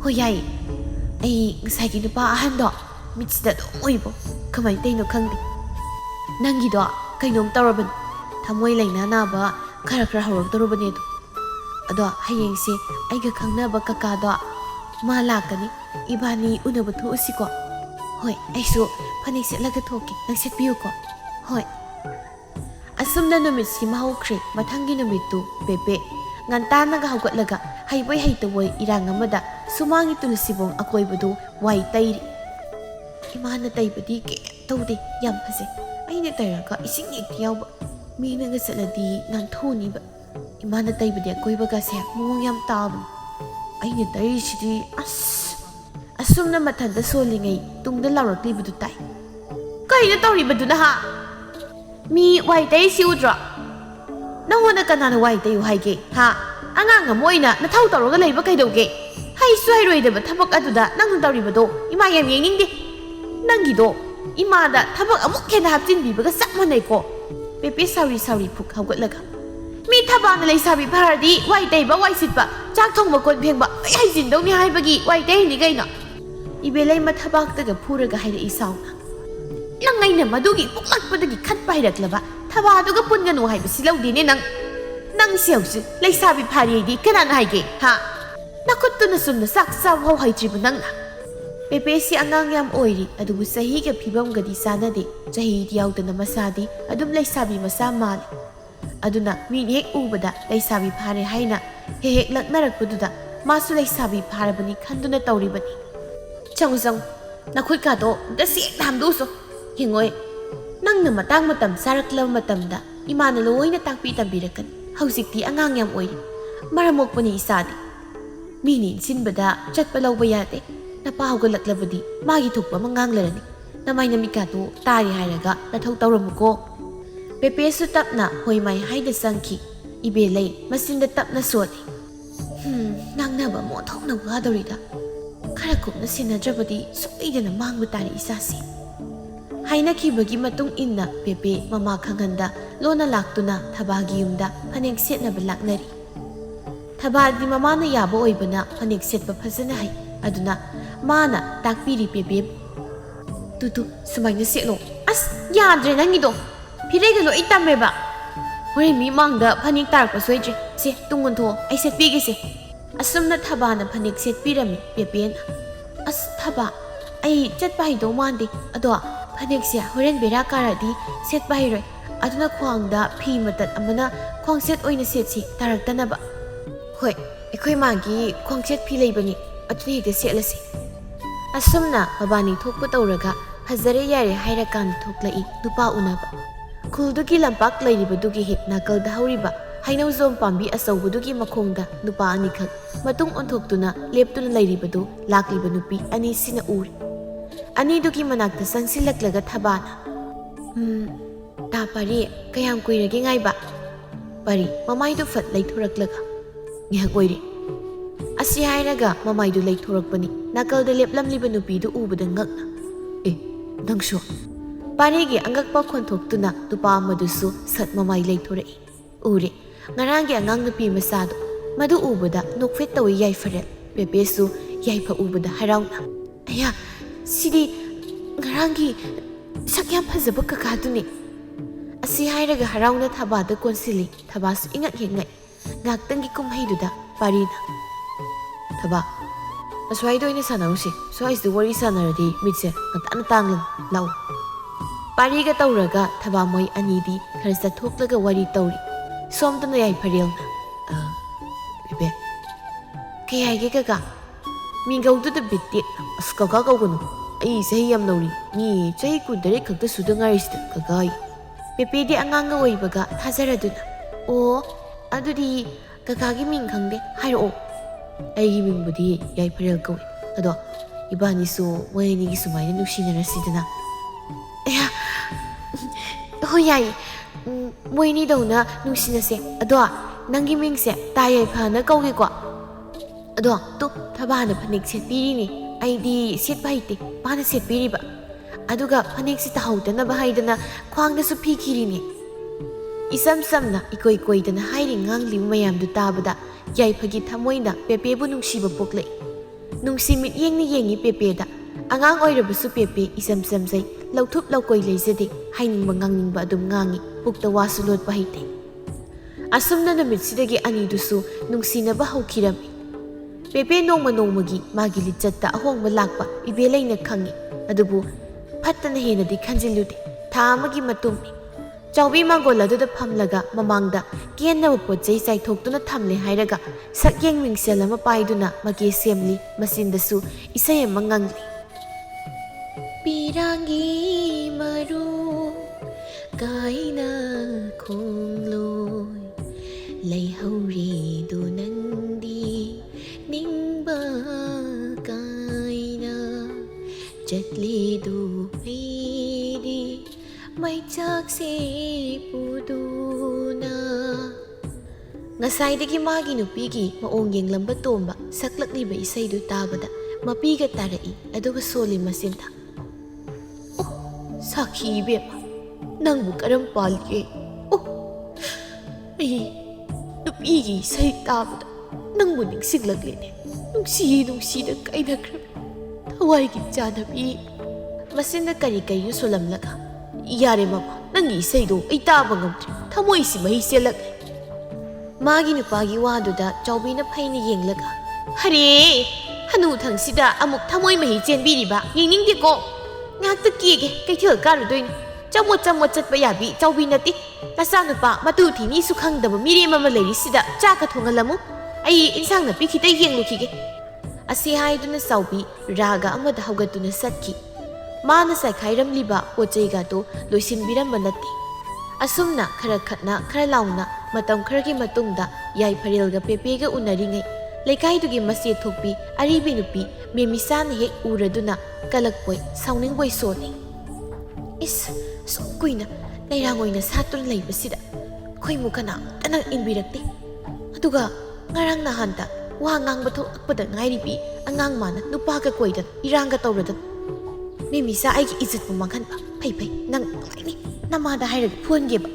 hoyai ai ngasai gi nupa ahan do mitsida do oibo kamai teino khangdi nangi do kainom taraban thamoi leina na ba khara hawrak torobane do ado hayengse aiga khangna ba kaka do ma lakani ibani unaba thosi ko hoi aisu phanik setlaga thoki nang setpiu ko hoi asumna numit si mahukre mathangi numitu pepe nganta naga hawgatlaga haiboi haitawoi irang amada sumangi tulusibong akoibadu wai tairi imana taibadi ke tawde yam phase aina tairaga ising ikyawba mina ga saladi nan thoni ba imana taibadi akoibaga se mung yam tab aina tairi sidi asumna mathanda solingai tungda lawraklibudu tai kaina tawribaduna ha mi wai tai si udra nangona kanana wai tai haige ha angang moina na thau tawraga leiba kaidoge hai su hai roidaba thabak aduda nang tawribado ima yam yengingde nangido imada thabak amuk kena hapjin bibaga sakmanai ko pepe sauri phuk hawgatlaga mi thabana leisabi bharadi wai tai ba wai sitba chak thongba kon phengba ai haijin dawni haibagi wai tai ni gaina ibelai mathabak taga phuraga haira isauna nangaina madugi puklakpadagi khatpa hairaklaba thabaduga punganu haibasi laudine nang siausu leisabi phari kanana haige ha nakutuna sumna sak saw hau haitribu nangna pepe si angang yam oiri adubu sahi ga phibam gadi sanade jahi diyaudana masadi adum leisabi masa mali aduna mi hek ubada leisabi phare haina hek laknarakpududa masu leisabi pharabani khanduna tawribani changusang nakhoi ka do dasi namdu so hingoi nangna matang matam sarakla matamda imana loina takpi tambirakan hausikti angang yam oiri maramokpani isadi mini sinbada chatpa lawba yate napa hawgalaklabadi magi thukpa mangang larani namai namika to tari hairaga nathau tawramuko ꯄꯦꯄꯦꯁꯨ ꯇꯞꯅ ꯍꯣꯏꯃꯥꯏ ꯍꯥꯏꯗ ꯆꯪꯈꯤ꯫ ꯏꯕꯦꯂꯩ ꯃꯆꯤꯟꯗ ꯇꯞꯅ ꯁꯣꯜꯂꯤ꯫ ꯉꯥꯡꯅꯕ ꯃꯣꯟꯊꯣꯛꯅ ꯋꯥꯗꯧꯔꯤꯗ꯫ ꯈꯔ ꯀꯨꯞꯅ ꯁꯦꯟꯅꯗ꯭ꯔꯕꯗꯤ ꯁꯣꯏꯗꯅ ꯃꯥꯡꯕ ꯇꯥꯔꯦ ꯏꯆꯥꯁꯤ꯫ ꯍꯥꯏꯅꯈꯤꯕꯒꯤ ꯃꯇꯨꯡ ꯏꯟꯅ ꯄꯦꯄꯦ ꯃꯃꯥ ꯈꯪꯍꯟꯗ ꯂꯣꯟꯅ ꯂꯥꯛꯇꯨꯅ ꯊꯕꯥꯒꯤ ꯌꯨꯝꯗ ꯐꯅꯦꯛ ꯁꯦꯠꯅꯕ ꯂꯥꯛꯅꯔꯤ꯫ ꯊꯕꯥꯗꯤ ꯃꯃꯥꯅ ꯌꯥꯕ ꯑꯣꯏꯕꯅ ꯐꯅꯦꯛ ꯁꯦꯠꯄ ꯐꯖꯅ ꯍꯩ꯫ ꯑꯗꯨꯅ ꯃꯥꯅ ꯇꯥꯛꯄꯤꯔꯤ ꯄꯦꯄꯦꯕꯨ꯫ ꯇꯨ ꯁꯨꯃꯥꯏꯅ ꯁꯦꯠꯂꯣ꯫ ꯑꯁ ꯌꯥꯗ꯭ꯔꯦ ꯅꯪꯒꯤꯗꯣ꯫ ꯐꯤꯔꯩꯒ ꯂꯣꯏ ꯇꯝꯃꯦꯕ꯫ ꯍꯣꯔꯦꯟ ꯃꯤ ꯃꯥꯡꯗ ꯐꯅꯦꯛ ꯇꯥꯔꯛꯄ ꯁꯣꯏꯗ꯭ꯔꯦ꯫ ꯁꯦ ꯇꯨꯡ ꯑꯣꯟꯊꯣꯛꯑꯣ ꯑꯩ ꯁꯦꯠꯄꯤꯒꯦꯁꯦ꯫ ꯑꯁꯨꯝꯅ ꯊꯕꯥꯅ ꯐꯅꯦꯛ ꯁꯦꯠꯄꯤꯔꯝꯃꯤ ꯄꯦꯄꯦꯅ꯫ ꯑꯁ ꯊꯕꯥ ꯑꯩ ꯆꯠꯄ ꯍꯩꯗꯧ ꯃꯥꯟꯗꯦ꯫ ꯑꯗꯣ ꯐꯅꯦꯛꯁꯦ ꯍꯣꯔꯦꯟ ꯕꯦꯔꯥ ꯀꯥꯔꯗꯤ ꯁꯦꯠꯄ ꯍꯩꯔꯣꯏ꯫ ꯑꯗꯨꯅ ꯈ꯭ꯋꯥꯡꯗ ꯐꯤ ꯃꯇꯠ ꯑꯃꯅ ꯈ꯭ꯋꯥꯡꯁꯦꯠ ꯑꯣꯏꯅ ꯁꯦꯠꯁꯤ ꯇꯥꯔꯛꯇꯅꯕ꯫ ꯍꯣꯏ ꯑꯩꯈꯣꯏ ꯃꯥꯒꯤ ꯈ꯭ꯋꯥꯡꯁꯦꯠ ꯐꯤ ꯂꯩꯕꯅꯤ ꯑꯗꯨꯅ ꯍꯦꯛꯇ ꯁꯦꯠꯂꯁꯤ꯫ ꯑꯁꯨꯝꯅ ꯃꯕꯥꯅꯤ ꯊꯣꯛꯄ ꯇꯧꯔꯒ ꯐꯖꯔꯦ ꯌꯥꯔꯦ ꯍꯥꯏꯔꯀꯥꯟꯗ ꯊꯣꯛꯂꯛꯏ ꯅꯨꯄꯥ ꯎꯅꯕ꯫ ꯈꯨꯜꯗꯨꯒꯤ ꯂꯝꯄꯥꯛ ꯂꯩꯔꯤꯕꯗꯨꯒꯤ ꯍꯦꯛ ꯅꯥꯀꯜꯗ ꯍꯧꯔꯤꯕ ꯍꯩꯅꯧꯖꯣꯝ ꯄꯥꯝꯕꯤ ꯑꯆꯧꯕꯗꯨꯒꯤ ꯃꯈꯣꯡꯗ ꯅꯨꯄꯥ ꯑꯅꯤꯈꯛ ꯃꯇꯨꯡ ꯑꯣꯟꯊꯣꯛꯇꯨꯅ ꯂꯦꯞꯇꯨꯅ ꯂꯩꯔꯤꯕꯗꯨ ꯂꯥꯛꯂꯤꯕ ꯅꯨꯄꯤ ꯑꯅꯤꯁꯤꯅ ꯎꯔꯤ꯫ ꯑꯅꯤꯗꯨꯒꯤ ꯃꯅꯥꯛꯇ ꯆꯪꯁꯤꯜꯂꯛꯂꯒ ꯊꯕꯥꯅ ꯇꯥ ꯄꯥꯔꯤ ꯀꯌꯥꯝ ꯀꯨꯏꯔꯒꯦ ꯉꯥꯏꯕ? ꯄꯥꯔꯤ ꯃꯃꯥꯏꯗꯨ ꯐꯠ ꯂꯩꯊꯣꯔꯛꯂꯒ ꯉꯥꯏꯍꯥꯛ ꯑꯣꯏꯔꯦ꯫ ꯑꯁꯤ ꯍꯥꯏꯔꯒ ꯃꯃꯥꯏꯗꯨ ꯂꯩꯊꯣꯔꯛꯄꯅꯤ ꯅꯥꯀꯜꯗ ꯂꯦꯞꯂꯝꯂꯤꯕ ꯅꯨꯄꯤꯗꯨ ꯎꯕꯗ ꯉꯛꯅ ꯅꯪꯁꯨ? ꯄꯥꯔꯤꯒꯤ ꯑꯉꯛꯄ ꯈꯣꯟꯊꯣꯛꯇꯨꯅ ꯅꯨꯄꯥ ꯑꯃꯗꯨꯁꯨ ꯁꯠ ꯃꯃꯥꯏ ꯂꯩꯊꯣꯔꯛꯏ꯫ ꯎꯔꯦ ꯉꯔꯥꯡꯒꯤ ꯑꯉꯥꯡ ꯅꯨꯄꯤ ꯃꯆꯥꯗꯣ꯫ ꯃꯗꯨ ꯎꯕꯗ ꯅꯣꯛꯐꯦꯠ ꯇꯧꯏ ꯌꯥꯏꯐꯔꯦꯜ꯫ ꯄꯦꯄꯦꯁꯨ ꯌꯥꯏꯐ ꯎꯕꯗ ꯍꯔꯥꯎꯅ ꯑꯌꯥ ꯁꯤꯗꯤ ꯉꯔꯥꯡꯒꯤ ꯁꯛ ꯌꯥꯝ ꯐꯖꯕ ꯀꯀꯥꯗꯨꯅꯤ꯫ ꯑꯁꯤ ꯍꯥꯏꯔꯒ ꯍꯔꯥꯎꯅ ꯊꯕꯥꯗ ꯀꯣꯟꯁꯤꯜꯂꯤ꯫ ꯊꯕꯥꯁꯨ ꯏꯉꯛ ꯍꯦꯛ ꯉꯛꯏ꯫ ꯉꯥꯛꯇꯪꯒꯤ ꯀꯨꯝꯍꯩꯗꯨꯗ ꯄꯥꯔꯤꯅ ꯊꯕꯥ ꯑꯁ꯭ꯋꯥꯏꯗ ꯑꯣꯏꯅ ꯁꯥꯟꯅꯔꯨꯁꯤ꯫ ꯁ꯭ꯋꯥꯏꯁꯤꯗ ꯋꯥꯔꯤ ꯁꯥꯟꯅꯔꯗꯤ ꯃꯤꯠꯁꯦ ꯉꯟꯇꯥꯅ ꯇꯥꯡꯂꯅꯤ꯫ ꯂꯥꯛꯎ꯫ ꯄꯥꯔꯤꯒ ꯇꯧꯔꯒ ꯊꯕꯥ ꯃꯣꯏ ꯑꯅꯤꯗꯤ ꯈꯔ ꯆꯠꯊꯣꯛꯂꯒ ꯋꯥꯔꯤ ꯇꯧꯔꯤ꯫ ꯁꯣꯝꯗꯅ ꯌꯥꯏꯐꯔꯦꯜꯅ ꯄꯦꯄꯦ ꯀꯩ ꯍꯥꯏꯒꯦ ꯀꯀꯥ? ꯃꯤꯡꯒꯧꯗꯨꯗ ꯕꯤꯠ ꯇꯦꯛꯅ ꯑꯁ ꯀꯀꯥ ꯀꯧꯒꯅꯨ ꯑꯩ ꯆꯍꯤ ꯌꯥꯝ ꯅꯧꯔꯤ꯫ ꯃꯤ ꯆꯍꯤ 19 ꯈꯛꯇ ꯁꯨꯗ ꯉꯥꯏꯔꯤꯁꯤꯗ ꯀꯀꯥ ꯑꯩ꯫ ꯄꯦꯄꯦꯗꯤ ꯑꯉꯥꯡꯒ ꯑꯣꯏꯕꯒ ꯊꯥꯖꯔꯗꯨꯅ ꯑꯣ ꯑꯗꯨꯗꯤ ꯀꯀꯥꯒꯤ ꯃꯤꯡ ꯈꯪꯗꯦ ꯍꯥꯏꯔꯛꯑꯣ꯫ ꯑꯩꯒꯤ ꯃꯤꯡꯕꯨꯗꯤ ꯌꯥꯏꯐꯔꯦꯜ ꯀꯧꯏ꯫ ꯑꯗꯣ ꯏꯕꯥꯅꯤꯁꯨ ꯃꯣꯏ ꯑꯅꯤꯒꯤ ꯁꯨꯃꯥꯏꯅ ꯅꯨꯡꯁꯤꯅꯔꯁꯤꯗꯅ꯫ ꯑꯌꯥ ꯍꯣꯏ ꯌꯥꯏꯌꯦ ꯃꯣꯏꯅꯤꯗꯧꯅ ꯅꯨꯡꯁꯤꯅꯁꯦ꯫ ꯑꯗꯣ ꯅꯪꯒꯤ ꯃꯤꯡꯁꯦ ꯇꯥ ꯌꯥꯏꯐꯅ ꯀꯧꯒꯦꯀꯣ꯫ ꯑꯗꯣ ꯇꯨ ꯊꯕꯥꯅ ꯐꯅꯦꯛ ꯁꯦꯠꯄꯤꯔꯤꯅꯤ꯫ ꯑꯩꯗꯤ ꯁꯦꯠꯄ ꯍꯩꯇꯦ ꯃꯥꯅ ꯁꯦꯠꯄꯤꯔꯤꯕ꯫ ꯑꯗꯨꯒ ꯐꯅꯦꯛꯁꯤ ꯇꯥꯍꯧꯗꯅꯕ ꯍꯥꯏꯗꯅ ꯈ꯭ꯋꯥꯡꯗꯁꯨ ꯐꯤꯈꯤꯔꯤꯅꯤ꯫ ꯏꯆꯝ ꯆꯝꯅ ꯏꯀꯣꯏ ꯀꯣꯏꯗꯅ ꯍꯥꯏꯔꯤ ꯉꯥꯡꯂꯤꯕ ꯃꯌꯥꯝꯗꯨ ꯇꯥꯕꯗ ꯌꯥꯏꯐꯒꯤ ꯊꯃꯣꯏꯅ ꯄꯦꯄꯦꯕꯨ ꯅꯨꯡꯁꯤꯕ ꯄꯣꯛꯂꯛꯏ꯫ ꯅꯨꯡꯁꯤ ꯃꯤꯠꯌꯦꯡꯅ ꯌꯦꯡꯉꯤ ꯄꯦꯄꯦꯗ꯫ ꯑꯉꯥꯡ ꯑꯣꯏꯔꯕꯁꯨ ꯄꯦꯄꯦ ꯏꯆꯝ ꯆꯝꯖꯩ ꯂꯧꯊꯨꯞ ꯂꯧꯀꯣꯏ ꯂꯩꯖꯗꯦ꯫ ꯍꯥꯏꯅꯤꯡꯕ ꯉꯥꯡꯅꯤꯡꯕ ꯑꯗꯨꯝ ꯉꯥꯡꯉꯤ ꯄꯨꯛꯇ ꯋꯥꯁꯨ ꯂꯣꯠꯄ ꯍꯩꯇꯦ꯫ ꯑꯁꯨꯝꯅ ꯅꯨꯃꯤꯠꯁꯤꯗꯒꯤ ꯑꯅꯤꯗꯨꯁꯨ ꯅꯨꯡꯁꯤꯅꯕ ꯍꯧꯈꯤꯔꯝꯃꯤ꯫ ꯄꯦꯄꯦ ꯅꯣꯡꯃ ꯅꯣꯡꯃꯒꯤ ꯃꯥꯒꯤ ꯂꯤꯆꯠꯇ ꯑꯍꯣꯡꯕ ꯂꯥꯛꯄ ꯏꯕꯦꯂꯩꯅ ꯈꯪꯉꯤ꯫ ꯑꯗꯨꯕꯨ ꯐꯠꯇꯅ ꯍꯦꯟꯅꯗꯤ ꯈꯟꯖꯤꯜꯂꯨꯗꯦ꯫ ꯊꯥ ꯑꯃꯒꯤ ꯃꯇꯨꯡꯅꯤ꯫ ꯆꯥꯎꯕꯤ ꯃꯥꯡꯒꯣꯜ ꯑꯗꯨꯗ ꯐꯝꯂꯒ ꯃꯃꯥꯡꯗ ꯀꯦꯟꯅꯕ ꯄꯣꯠꯆꯩ ꯆꯥꯏꯊꯣꯛꯇꯨꯅ ꯊꯝꯂꯦ ꯍꯥꯏꯔꯒ ꯁꯛꯌꯦꯡ ꯃꯤꯡꯁꯦꯜ ꯑꯃ ꯄꯥꯏꯗꯨꯅ ꯃꯀꯦ ꯁꯦꯝꯂꯤ꯫ ꯃꯆꯤꯟꯗꯁꯨ ꯏꯁꯩ ꯑꯃ ꯉꯪꯂꯤ꯫ ꯄꯤꯔꯥꯡꯒꯤ ꯃꯔꯨ ꯀꯥꯏꯅ ꯈꯣꯡꯂꯣꯏ ꯂꯩꯍꯧꯔꯤꯗꯨ ꯅꯪꯗꯤ ꯅꯤꯡꯕ ꯀꯥꯏꯅ ꯆꯠꯂꯤꯗꯨ ꯑꯩꯗꯤ ꯃꯩꯆꯥꯛꯁꯦ ꯄꯨꯗꯨꯅ꯫ ꯉꯁꯥꯏꯗꯒꯤ ꯃꯥꯒꯤ ꯅꯨꯄꯤꯒꯤ ꯃꯑꯣꯡ ꯌꯦꯡꯂꯝꯕ ꯇꯣꯝꯕ ꯁꯛꯂꯛꯂꯤꯕ ꯏꯁꯩꯗꯨ ꯇꯥꯕꯗ ꯃꯄꯤꯒ ꯇꯥꯔꯛꯏ ꯑꯗꯨꯒ ꯁꯣꯜꯂꯤ ꯃꯆꯤꯟꯗ ꯁꯥꯈꯤ ꯏꯕꯦꯝꯃ ꯅꯪꯕꯨ ꯀꯔꯝ ꯄꯥꯜꯂꯤꯒꯦ? ꯑꯩ ꯅꯨꯄꯤꯒꯤ ꯏꯁꯩ ꯇꯥꯕꯗ ꯅꯪꯕꯨ ꯅꯤꯡꯁꯤꯡꯂꯛꯂꯤꯅꯦ꯫ ꯅꯨꯡꯁꯤꯗ ꯀꯥꯏꯅꯈ꯭ꯔꯕꯤ ꯊꯋꯥꯏꯒꯤ ꯆꯥꯟꯅꯕꯤ꯫ ꯃꯆꯤꯟꯗ ꯀꯔꯤ ꯀꯔꯤꯅꯣ ꯁꯣꯜꯂꯝꯂꯒ ꯌꯥꯔꯦ ꯃꯃꯥ ꯅꯪꯒꯤ ꯏꯁꯩꯗꯣ ꯑꯩ ꯇꯥꯕ ꯉꯝꯗ꯭ꯔꯦ ꯊꯃꯣꯏꯁꯤ ꯃꯍꯤ ꯆꯦꯜꯂꯛꯂꯦ꯫ ꯃꯥꯒꯤ ꯅꯨꯄꯥꯒꯤ ꯋꯥꯗꯨꯗ ꯆꯥꯎꯕꯤꯅ ꯐꯩꯅ ꯌꯦꯡꯂꯒ ꯍꯔꯦ ꯍꯅꯨꯊꯪꯁꯤꯗ ꯑꯃꯨꯛ ꯊꯃꯣꯏ ꯃꯍꯤ ꯆꯦꯟꯕꯤꯔꯤꯕ ꯌꯦꯡꯅꯤꯡꯗꯦꯀꯣ꯫ ꯉꯥꯛꯇ ꯀꯦꯒꯦ ꯀꯩꯊꯦꯜ ꯀꯥꯔꯨꯗꯣꯏꯅꯤ꯫ ꯆꯃꯣꯠ ꯆꯠꯄ ꯌꯥꯕꯤ ꯆꯥꯎꯕꯤ ꯅꯠꯇꯦ꯫ ꯅꯆꯥꯅꯨꯄꯥ ꯃꯇꯨ ꯊꯤꯅꯤꯁꯨ ꯈꯪꯗꯕ ꯃꯤꯔꯦꯝ ꯑꯃ ꯂꯩꯔꯤꯁꯤꯗ ꯆꯥꯛꯀ ꯊꯣꯡꯍꯜꯂꯝꯃꯨ ꯑꯩ ꯏꯟꯁꯥꯡ ꯅꯥꯄꯤ ꯈꯤꯇ ꯌꯦꯡꯂꯨꯈꯤꯒꯦ꯫ ꯑꯁꯤ ꯍꯥꯏꯗꯨꯅ ꯆꯥꯎꯕꯤ ꯔꯥꯒ ꯑꯃꯗ ꯍꯧꯒꯠꯇꯨꯅ ꯆꯠꯈꯤ꯫ ꯃꯥꯅ ꯆꯥꯏꯈꯥꯏꯔꯝꯂꯤꯕ ꯄꯣꯠꯆꯩꯒꯗꯣ ꯂꯣꯏꯁꯤꯟꯕꯤꯔꯝꯕ ꯅꯠꯇꯦ꯫ ꯑꯁꯨꯝꯅ ꯈꯔ ꯈꯠꯅ ꯈꯔ ꯂꯥꯎꯅ ꯃꯇꯝ ꯈꯔꯒꯤ ꯃꯇꯨꯡꯗ ꯌꯥꯏꯐꯔꯦꯜꯒ ꯄꯦꯄꯦꯒ ꯎꯅꯔꯤꯉꯩ ꯂꯩꯀꯥꯏꯗꯨꯒꯤ ꯃꯆꯦ ꯊꯣꯛꯄꯤ ꯑꯔꯤꯕꯤ ꯅꯨꯄꯤ ꯃꯦꯃꯤꯆꯥꯅ ꯍꯦꯛ ꯎꯔꯗꯨꯅ ꯀꯂꯛꯄꯣꯏ ꯁꯥꯎꯅꯤꯡꯕꯣꯏ ꯁꯣꯜꯂꯤ꯫ ꯏꯁ ꯁꯨꯛ ꯀꯨꯏꯅ ꯂꯩꯔꯥꯡ ꯁꯥꯠꯇꯨꯅ ꯂꯩꯕꯁꯤꯗ ꯑꯩꯈꯣꯏꯃꯨ ꯀꯅꯥꯝꯇꯅ ꯏꯟꯕꯤꯔꯛꯇꯦ ꯑꯗꯨꯒ ꯉꯔꯥꯡ ꯅꯍꯥꯟꯗ ꯋꯥ ꯉꯥꯡꯕ ꯊꯣꯛꯂꯛꯄꯗ ꯉꯥꯏꯔꯤꯕꯤ ꯑꯉꯥꯡ ꯃꯥꯅ ꯅꯨꯄꯥꯒ ꯀꯣꯏꯗꯅ ꯏꯔꯥꯡꯒ ꯇꯧꯔꯗꯅ ꯃꯦꯃꯤꯆꯥ ꯑꯩꯒꯤ ꯏꯖꯠꯄꯨ ꯃꯥꯡꯍꯟꯕ ꯐꯩ ꯅꯪ ꯅꯨꯡꯉꯥꯏꯅꯤ ꯅꯃꯥꯗ ꯍꯥꯏꯔꯒ ꯐꯨꯍꯟꯒꯦꯕ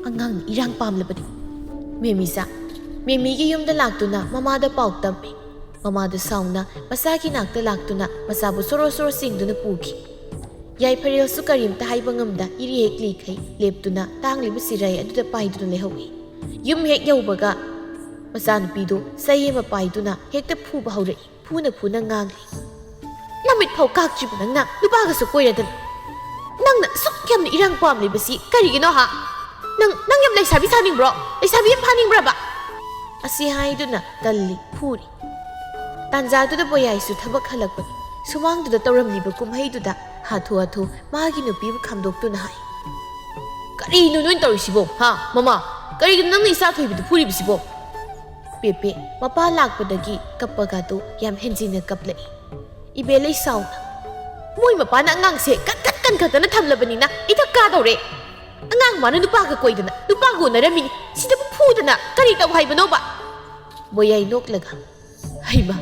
ꯑꯉꯥꯡꯅ ꯏꯔꯥꯡ ꯄꯥꯝꯂꯕꯗꯤ ꯃꯦꯃꯤꯆꯥ ꯃꯦꯃꯤꯒꯤ ꯌꯨꯝꯗ ꯂꯥꯛꯇꯨꯅ ꯃꯃꯥꯗ ꯄꯥꯎ ꯇꯝꯃꯤ ꯃꯃꯥꯗ ꯁꯥꯎꯅ ꯃꯆꯥꯒꯤ ꯅꯥꯛꯇ ꯂꯥꯛꯇꯨꯅ ꯃꯆꯥꯕꯨ ꯁꯣꯔꯣ ꯆꯤꯡꯗꯨꯅ ꯄꯨꯈꯤ ꯌꯥꯏꯐꯔꯦꯜꯁꯨ ꯀꯔꯤꯝꯇ ꯍꯥꯏꯕ ꯉꯝꯗ ꯏꯔꯤ ꯍꯦꯛ ꯂꯤꯈꯩ ꯂꯦꯞꯇꯨꯅ ꯇꯥꯡꯂꯤꯕ ꯁꯤꯔꯩ ꯑꯗꯨꯗ ꯄꯥꯏꯗꯨꯅ ꯂꯩꯍꯧꯏ ꯌꯨꯝ ꯍꯦꯛ ꯌꯧꯕꯒ ꯃꯆꯥꯅꯨꯄꯤꯗꯨ ꯆꯩ ꯑꯃ ꯄꯥꯏꯗꯨꯅ ꯍꯦꯛꯇ ꯐꯨꯕ ꯍꯧꯔꯛꯏ ꯐꯨꯅ ꯉꯥꯡꯂꯤ ꯅꯃꯤꯠ ꯐꯥꯎ ꯀꯥꯛꯇ꯭ꯔꯤꯕ ꯅꯪꯅ ꯅꯨꯄꯥꯒꯁꯨ ꯀꯣꯏꯔꯗꯅ ꯅꯪꯅ ꯑꯁꯨꯛ ꯌꯥꯝꯅ ꯏꯔꯥꯡ ꯄꯥꯝꯂꯤꯕꯁꯤ ꯀꯔꯤꯒꯤꯅꯣ ꯍꯥ ꯅꯪ ꯌꯥꯝ ꯂꯩꯁꯥꯕꯤ ꯁꯥꯅꯤꯡꯕ꯭ꯔꯣ ꯂꯩꯁꯥꯕꯤ ꯌꯥꯝ ꯐꯥꯅꯤꯡꯕ꯭ꯔꯕ ꯑꯁꯤ ꯍꯥꯏꯗꯨꯅ ꯇꯜꯂꯤ ꯐꯨꯔꯤ ꯇꯥꯟꯖꯥꯗꯨꯗ ꯕꯣꯌꯥꯏꯁꯨ ꯊꯕꯛ ꯍꯜꯂꯛꯄꯅꯤ ꯁꯨꯃꯥꯡꯗꯨꯗ ꯇꯧꯔꯝꯂꯤꯕ ꯀꯨꯝꯍꯩꯗꯨꯗ ꯍꯥꯊꯨ ꯃꯥꯒꯤ ꯅꯨꯄꯤꯕꯨ ꯈꯥꯝꯗꯣꯛꯇꯨꯅ ꯍꯥꯏ ꯀꯔꯤꯅꯣ ꯅꯣꯏ ꯇꯧꯔꯤꯁꯤꯕꯣ ꯍꯥ ꯃꯃꯥ ꯀꯔꯤꯒꯤꯅꯣ ꯅꯪꯅ ꯏꯆꯥ ꯊꯣꯏꯕꯤꯗꯨ ꯐꯨꯔꯤꯕꯁꯤꯕꯣ ꯄꯦꯄꯦ ꯃꯄꯥ ꯂꯥꯛꯄꯗꯒꯤ ꯀꯞꯄꯒꯗꯨ ꯌꯥꯝ ꯍꯦꯟꯖꯤꯟꯅ ꯀꯞꯂꯛꯏ ꯏꯕꯦꯂꯩ ꯁꯥꯎꯅ ꯃꯣꯏ ꯃꯄꯥꯅ ꯑꯉꯥꯡꯁꯦ ꯀꯟꯈꯠꯇꯅ ꯊꯝꯂꯕꯅꯤꯅ ꯏꯊꯛ ꯀꯥꯗꯧꯔꯦ ꯑꯉꯥꯡ ꯃꯥꯅ ꯅꯨꯄꯥꯒ ꯀꯣꯏꯗꯅ ꯅꯨꯄꯥꯒ ꯎꯅꯔꯝꯃꯤꯅꯤ ꯁꯤꯗꯕꯨ ꯐꯨꯗꯅ ꯀꯔꯤ ꯇꯧ ꯍꯥꯏꯕꯅꯣꯕ ꯕꯣꯌꯥꯏ ꯅꯣꯛꯂꯒ ꯍꯩꯃ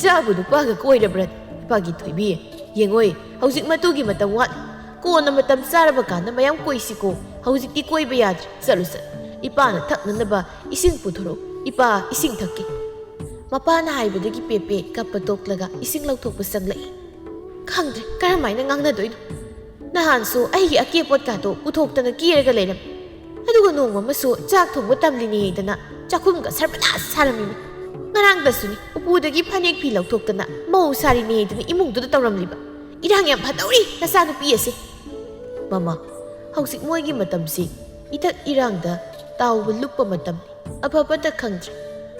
ꯆꯥꯕꯨ ꯅꯨꯄꯥꯒ ꯀꯣꯏꯔꯕ꯭ꯔꯥ ꯅꯨꯄꯥꯒꯤ ꯊꯣꯏꯕꯤ ꯌꯦꯡꯉꯣꯏ ꯍꯧꯖꯤꯛ ꯃꯇꯨꯒꯤ ꯃꯇꯝ ꯋꯥꯠꯂꯤ ꯀꯣꯟꯅ ꯃꯇꯝ ꯆꯥꯔꯕ ꯀꯥꯟꯗ ꯃꯌꯥꯝ ꯀꯣꯏꯁꯤꯀꯣ ꯍꯧꯖꯤꯛꯇꯤ ꯀꯣꯏꯕ ꯌꯥꯗ꯭ꯔꯦ ꯆꯠꯂꯨ ꯏꯄꯥꯅ ꯊꯛꯅꯅꯕ ꯏꯁꯤꯡ ꯄꯨꯊꯣꯔꯛꯎ ꯏꯄꯥ ꯏꯁꯤꯡ ꯊꯛꯀꯦ ꯃꯄꯥꯅ ꯍꯥꯏꯕꯗꯒꯤ ꯄꯦꯄꯦ ꯀꯞꯄ ꯇꯣꯛꯂꯒ ꯏꯁꯤꯡ ꯂꯧꯊꯣꯛꯄ ꯆꯪꯂꯛꯏ ꯈꯪꯗ꯭ꯔꯦ ꯀꯔꯝꯃꯥꯏꯅ ꯉꯥꯡꯅꯗꯣꯏꯅꯣ ꯅꯍꯥꯟꯁꯨ ꯑꯩꯒꯤ ꯑꯀꯦꯄꯣꯠꯀꯥꯗꯣ ꯄꯨꯊꯣꯛꯇꯅ ꯀꯦꯔꯒ ꯂꯩꯔꯝꯃꯤ ꯑꯗꯨꯒ ꯅꯣꯡꯃ ꯑꯃꯁꯨ ꯆꯥꯛ ꯊꯣꯡꯕ ꯇꯝꯂꯤꯅꯦꯗꯅ ꯆꯥꯛꯈꯨꯝꯒ ꯁꯔꯕꯅꯥꯁ ꯁꯥꯔꯝꯃꯤꯅꯤ ꯉꯔꯥꯡꯗꯁꯨꯅꯤ ꯎꯄꯨꯗꯒꯤ ꯐꯅꯦꯛ ꯐꯤ ꯂꯧꯊꯣꯛꯇꯅ ꯃꯧ ꯁꯥꯔꯤꯅꯦꯗꯅ ꯏꯃꯨꯡꯗꯨꯗ ꯇꯧꯔꯝꯂꯤꯕ ꯏꯔꯥꯡ ꯌꯥꯝ ꯐꯗꯧꯔꯤ ꯅꯆꯥꯅꯨꯄꯤ ꯑꯁꯦ ꯃꯃꯥ ꯍꯧꯖꯤꯛ ꯃꯣꯏꯒꯤ ꯃꯇꯝꯁꯤ ꯏꯊꯛ ꯏꯔꯥꯡꯗ ꯇꯥꯎꯕ ꯂꯨꯞꯄ ꯃꯇꯝꯅꯤ ꯑꯐꯕꯇ ꯈꯪꯗ꯭ꯔꯦ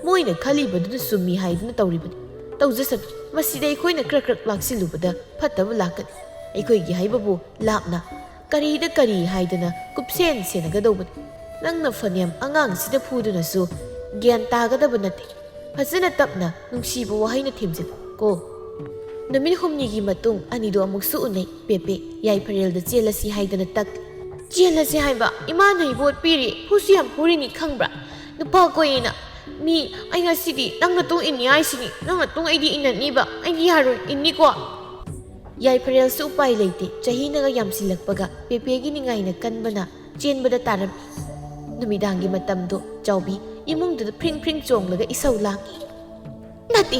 ꯃꯣꯏꯅ ꯈꯜꯂꯤꯕꯗꯨꯅ ꯆꯨꯝꯃꯤ ꯍꯥꯏꯗꯨꯅ ꯇꯧꯔꯤꯕꯅꯤ ꯇꯧꯖꯁꯅꯨ ꯃꯁꯤꯗ ꯑꯩꯈꯣꯏꯅ ꯈꯔ ꯂꯥꯛꯁꯤꯜꯂꯨꯕꯗ ꯐꯠꯇꯕ ꯂꯥꯛꯀꯅꯤ ꯑꯩꯈꯣꯏꯒꯤ ꯍꯥꯏꯕꯕꯨ ꯂꯥꯞꯅ ꯀꯔꯤꯗ ꯀꯔꯤ ꯍꯥꯏꯗꯅ ꯀꯨꯞꯁꯦꯟ ꯁꯦꯟꯅꯒꯗꯧꯕꯅꯤ ꯅꯪꯅ ꯐꯅꯌꯥꯝ ꯑꯉꯥꯡꯁꯤꯗ ꯐꯨꯗꯨꯅꯁꯨ ꯒ꯭ꯌꯥꯟ ꯇꯥꯒꯗꯕ ꯅꯠꯇꯦ ꯐꯖꯅ ꯇꯞꯅ ꯅꯨꯡꯁꯤꯕ ꯋꯥꯍꯩꯅ ꯊꯦꯝꯖꯤꯜꯂꯨ ꯀꯣ ꯅꯨꯃꯤꯠ ꯍꯨꯝꯅꯤꯒꯤ ꯃꯇꯨꯡ ꯑꯅꯤꯗꯨ ꯑꯃꯨꯛꯁꯨ ꯎꯅꯩ ꯄꯦꯄꯦ ꯌꯥꯏꯐꯔꯦꯜꯗ ꯆꯦꯜꯂꯁꯤ ꯍꯥꯏꯗꯅ ꯇꯛꯂꯤ ꯆꯦꯜꯂꯁꯤ ꯍꯥꯏꯕ ꯏꯃꯥꯅ ꯏꯕꯣꯠ ꯄꯤꯔꯤ ꯐꯨꯁꯨ ꯌꯥꯝ ꯐꯨꯔꯤꯅꯤ ꯈꯪꯕ꯭ꯔꯥ ꯅꯨꯄꯥ ꯀꯣꯏꯌꯦꯅ ꯃꯤ ꯑꯩ ꯉꯁꯤꯗꯤ ꯅꯪ ꯃꯇꯨꯡ ꯏꯟꯅꯤ ꯍꯥꯏꯁꯤꯅꯤ ꯅꯪ ꯃꯇꯨꯡ ꯑꯩꯗꯤ ꯏꯟꯅꯅꯤꯕ ꯑꯩꯗꯤ ꯌꯥꯔꯣꯏ ꯏꯟꯅꯤꯀꯣ ꯌꯥꯏꯐꯔꯦꯜꯁꯨ ꯎꯄꯥꯏ ꯂꯩꯇꯦ ꯆꯍꯤꯅꯒ ꯌꯥꯝꯁꯤꯜꯂꯛꯄꯒ ꯄꯦꯄꯦꯒꯤ ꯅꯤꯡꯉꯥꯏꯅ ꯀꯟꯕꯅ ꯆꯦꯟꯕꯗ ꯇꯥꯔꯝꯃꯤ ꯅꯨꯃꯤꯗꯥꯡꯒꯤ ꯃꯇꯝꯗꯣ ꯆꯥꯎꯕꯤ ꯏꯃꯨꯡꯗꯨꯗ ꯐ꯭ꯔꯤꯡ ꯆꯣꯡꯂꯒ ꯏꯁꯧ ꯂꯥꯡꯉꯤ ꯅꯠꯇꯦ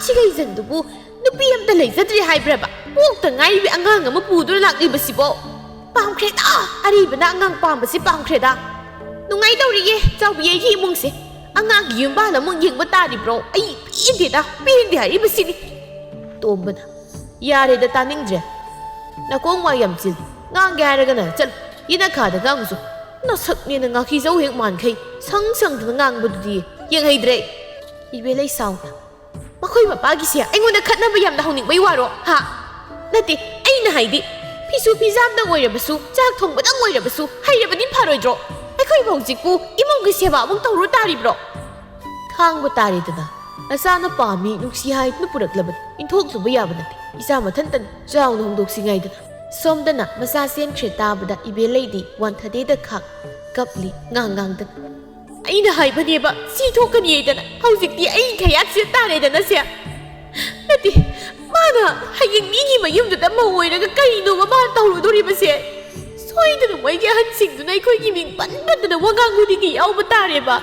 ꯁꯤꯒꯩꯖꯟꯗꯨꯕꯨ ꯅꯨꯄꯤ ꯑꯝꯇ ꯂꯩꯖꯗ꯭ꯔꯤ ꯍꯥꯏꯕ꯭ꯔꯕ ꯄꯣꯛꯇ ꯉꯥꯏꯔꯤꯕ ꯑꯉꯥꯡ ꯑꯃ ꯄꯨꯗꯨꯅ ꯂꯥꯛꯂꯤꯕꯁꯤꯕꯣ ꯄꯥꯝꯈ꯭ꯔꯦꯗ ꯑꯔꯤꯕꯅ ꯑꯉꯥꯡ ꯄꯥꯝꯕꯁꯤ ꯄꯥꯝꯈ꯭ꯔꯦꯗ ꯅꯨꯡꯉꯥꯏꯗꯧꯔꯤꯌꯦ ꯆꯥꯎꯕꯤ ꯑꯩꯒꯤ ꯏꯃꯨꯡꯁꯦ ꯑꯉꯥꯡꯒꯤ ꯌꯨꯝꯕꯥꯜ ꯑꯃꯨꯛ ꯌꯦꯡꯕ ꯇꯥꯔꯤꯕ꯭ꯔꯣ ꯑꯩ ꯄꯦꯟꯗꯦ ꯍꯥꯏꯔꯤꯕꯁꯤꯅꯤ ꯇꯣꯝꯕꯅ ꯌꯥꯔꯦꯗ ꯇꯥꯅꯤꯡꯗ꯭ꯔꯦ ꯅꯀꯣꯡ ꯋꯥ ꯌꯥꯝ ꯆꯤꯜꯂꯤ ꯉꯥꯡꯒꯦ ꯍꯥꯏꯔꯒꯅ ꯆꯠꯂꯨ ꯌꯦꯅꯈꯥꯗ ꯉꯥꯡꯉꯨꯁꯨ ꯅꯁꯛꯅꯦꯅ ꯉꯥꯈꯤꯖꯧ ꯍꯦꯛ ꯃꯥꯟꯈꯩ ꯁꯪꯗꯨꯅ ꯉꯥꯡꯕꯗꯨꯗꯤ ꯌꯦꯡꯍꯩꯗ꯭ꯔꯦ ꯏꯕꯦꯂꯩ ꯁꯥꯎꯅ ꯃꯈꯣꯏ ꯃꯄꯥꯒꯤꯁꯦ ꯑꯩꯉꯣꯟꯗ ꯈꯠꯅꯕ ꯌꯥꯝꯅ ꯍꯧꯅꯤꯡꯕꯩ ꯋꯥꯔꯣ ꯍꯥ ꯅꯠꯇꯦ ꯑꯩꯅ ꯍꯥꯏꯗꯤ ꯐꯤꯁꯨ ꯐꯤꯖꯥꯝꯗꯪ ꯑꯣꯏꯔꯕꯁꯨ ꯆꯥꯛ ꯊꯣꯡꯕꯗꯪ ꯑꯣꯏꯔꯕꯁꯨ ꯍꯩꯔꯕꯗꯤ ꯐꯔꯣꯏꯗ꯭ꯔꯣ ꯑꯩꯈꯣꯏꯕꯨ ꯍꯧꯖꯤꯛꯄꯨ ꯏꯃꯨꯡꯒꯤ ꯁꯦꯕꯥ ꯑꯃꯨꯛ ꯇꯧꯔꯨ ꯇꯥꯔꯤꯕ꯭ꯔꯣ ꯈꯥꯡꯕ ꯇꯥꯔꯦꯗꯅ ꯅꯆꯥꯅ ꯄꯥꯝꯃꯤ ꯅꯨꯡꯁꯤ ꯍꯥꯏꯗꯨꯅ ꯄꯨꯔꯛꯂꯕꯅꯤ ꯏꯟꯊꯣꯛꯂꯨꯕ ꯌꯥꯕ ꯅꯠꯇꯦ ꯏꯆꯥ ꯃꯊꯟꯇꯅꯤ ꯆꯥꯎꯅ ꯍꯣꯡꯗꯣꯛꯁꯤꯉꯥꯏꯗꯅ ꯁꯣꯝꯗꯅ ꯃꯆꯥ ꯆꯦꯟꯈ꯭ꯔꯦ ꯇꯥꯕꯗ ꯏꯕꯦꯂꯩꯗꯤ ꯋꯥꯟꯊꯗꯦꯗ ꯈꯥꯛ ꯀꯞꯂꯤ ꯉꯥꯡꯗꯅ ꯑꯩꯅ ꯍꯥꯏꯕꯅꯦꯕ ꯁꯤ ꯊꯣꯛꯀꯅꯤꯗꯅ ꯍꯧꯖꯤꯛꯇꯤ ꯑꯩ ꯈꯌꯥꯠꯁꯦ ꯇꯥꯔꯦꯗꯅ ꯁꯦ ꯅꯠꯇꯦ ꯃꯥꯅ ꯍꯌꯦꯡ ꯃꯤꯒꯤ ꯃꯌꯨꯝꯗꯨꯗ ꯃꯧ ꯑꯣꯏꯔꯒ ꯀꯔꯤꯅꯣꯕ ꯃꯥꯅ ꯇꯧꯔꯨꯗꯣꯔꯤꯕꯁꯦ ꯁꯣꯏꯗꯅ ꯃꯣꯏꯒꯤ ꯑꯍꯟꯁꯤꯡꯗꯨꯅ ꯑꯩꯈꯣꯏꯒꯤ ꯃꯤꯡ ꯄꯟꯗꯅ ꯋꯥꯉꯥꯡ ꯈꯨꯗꯤꯡꯒꯤ ꯌꯥꯎꯕ ꯇꯥꯔꯦꯕ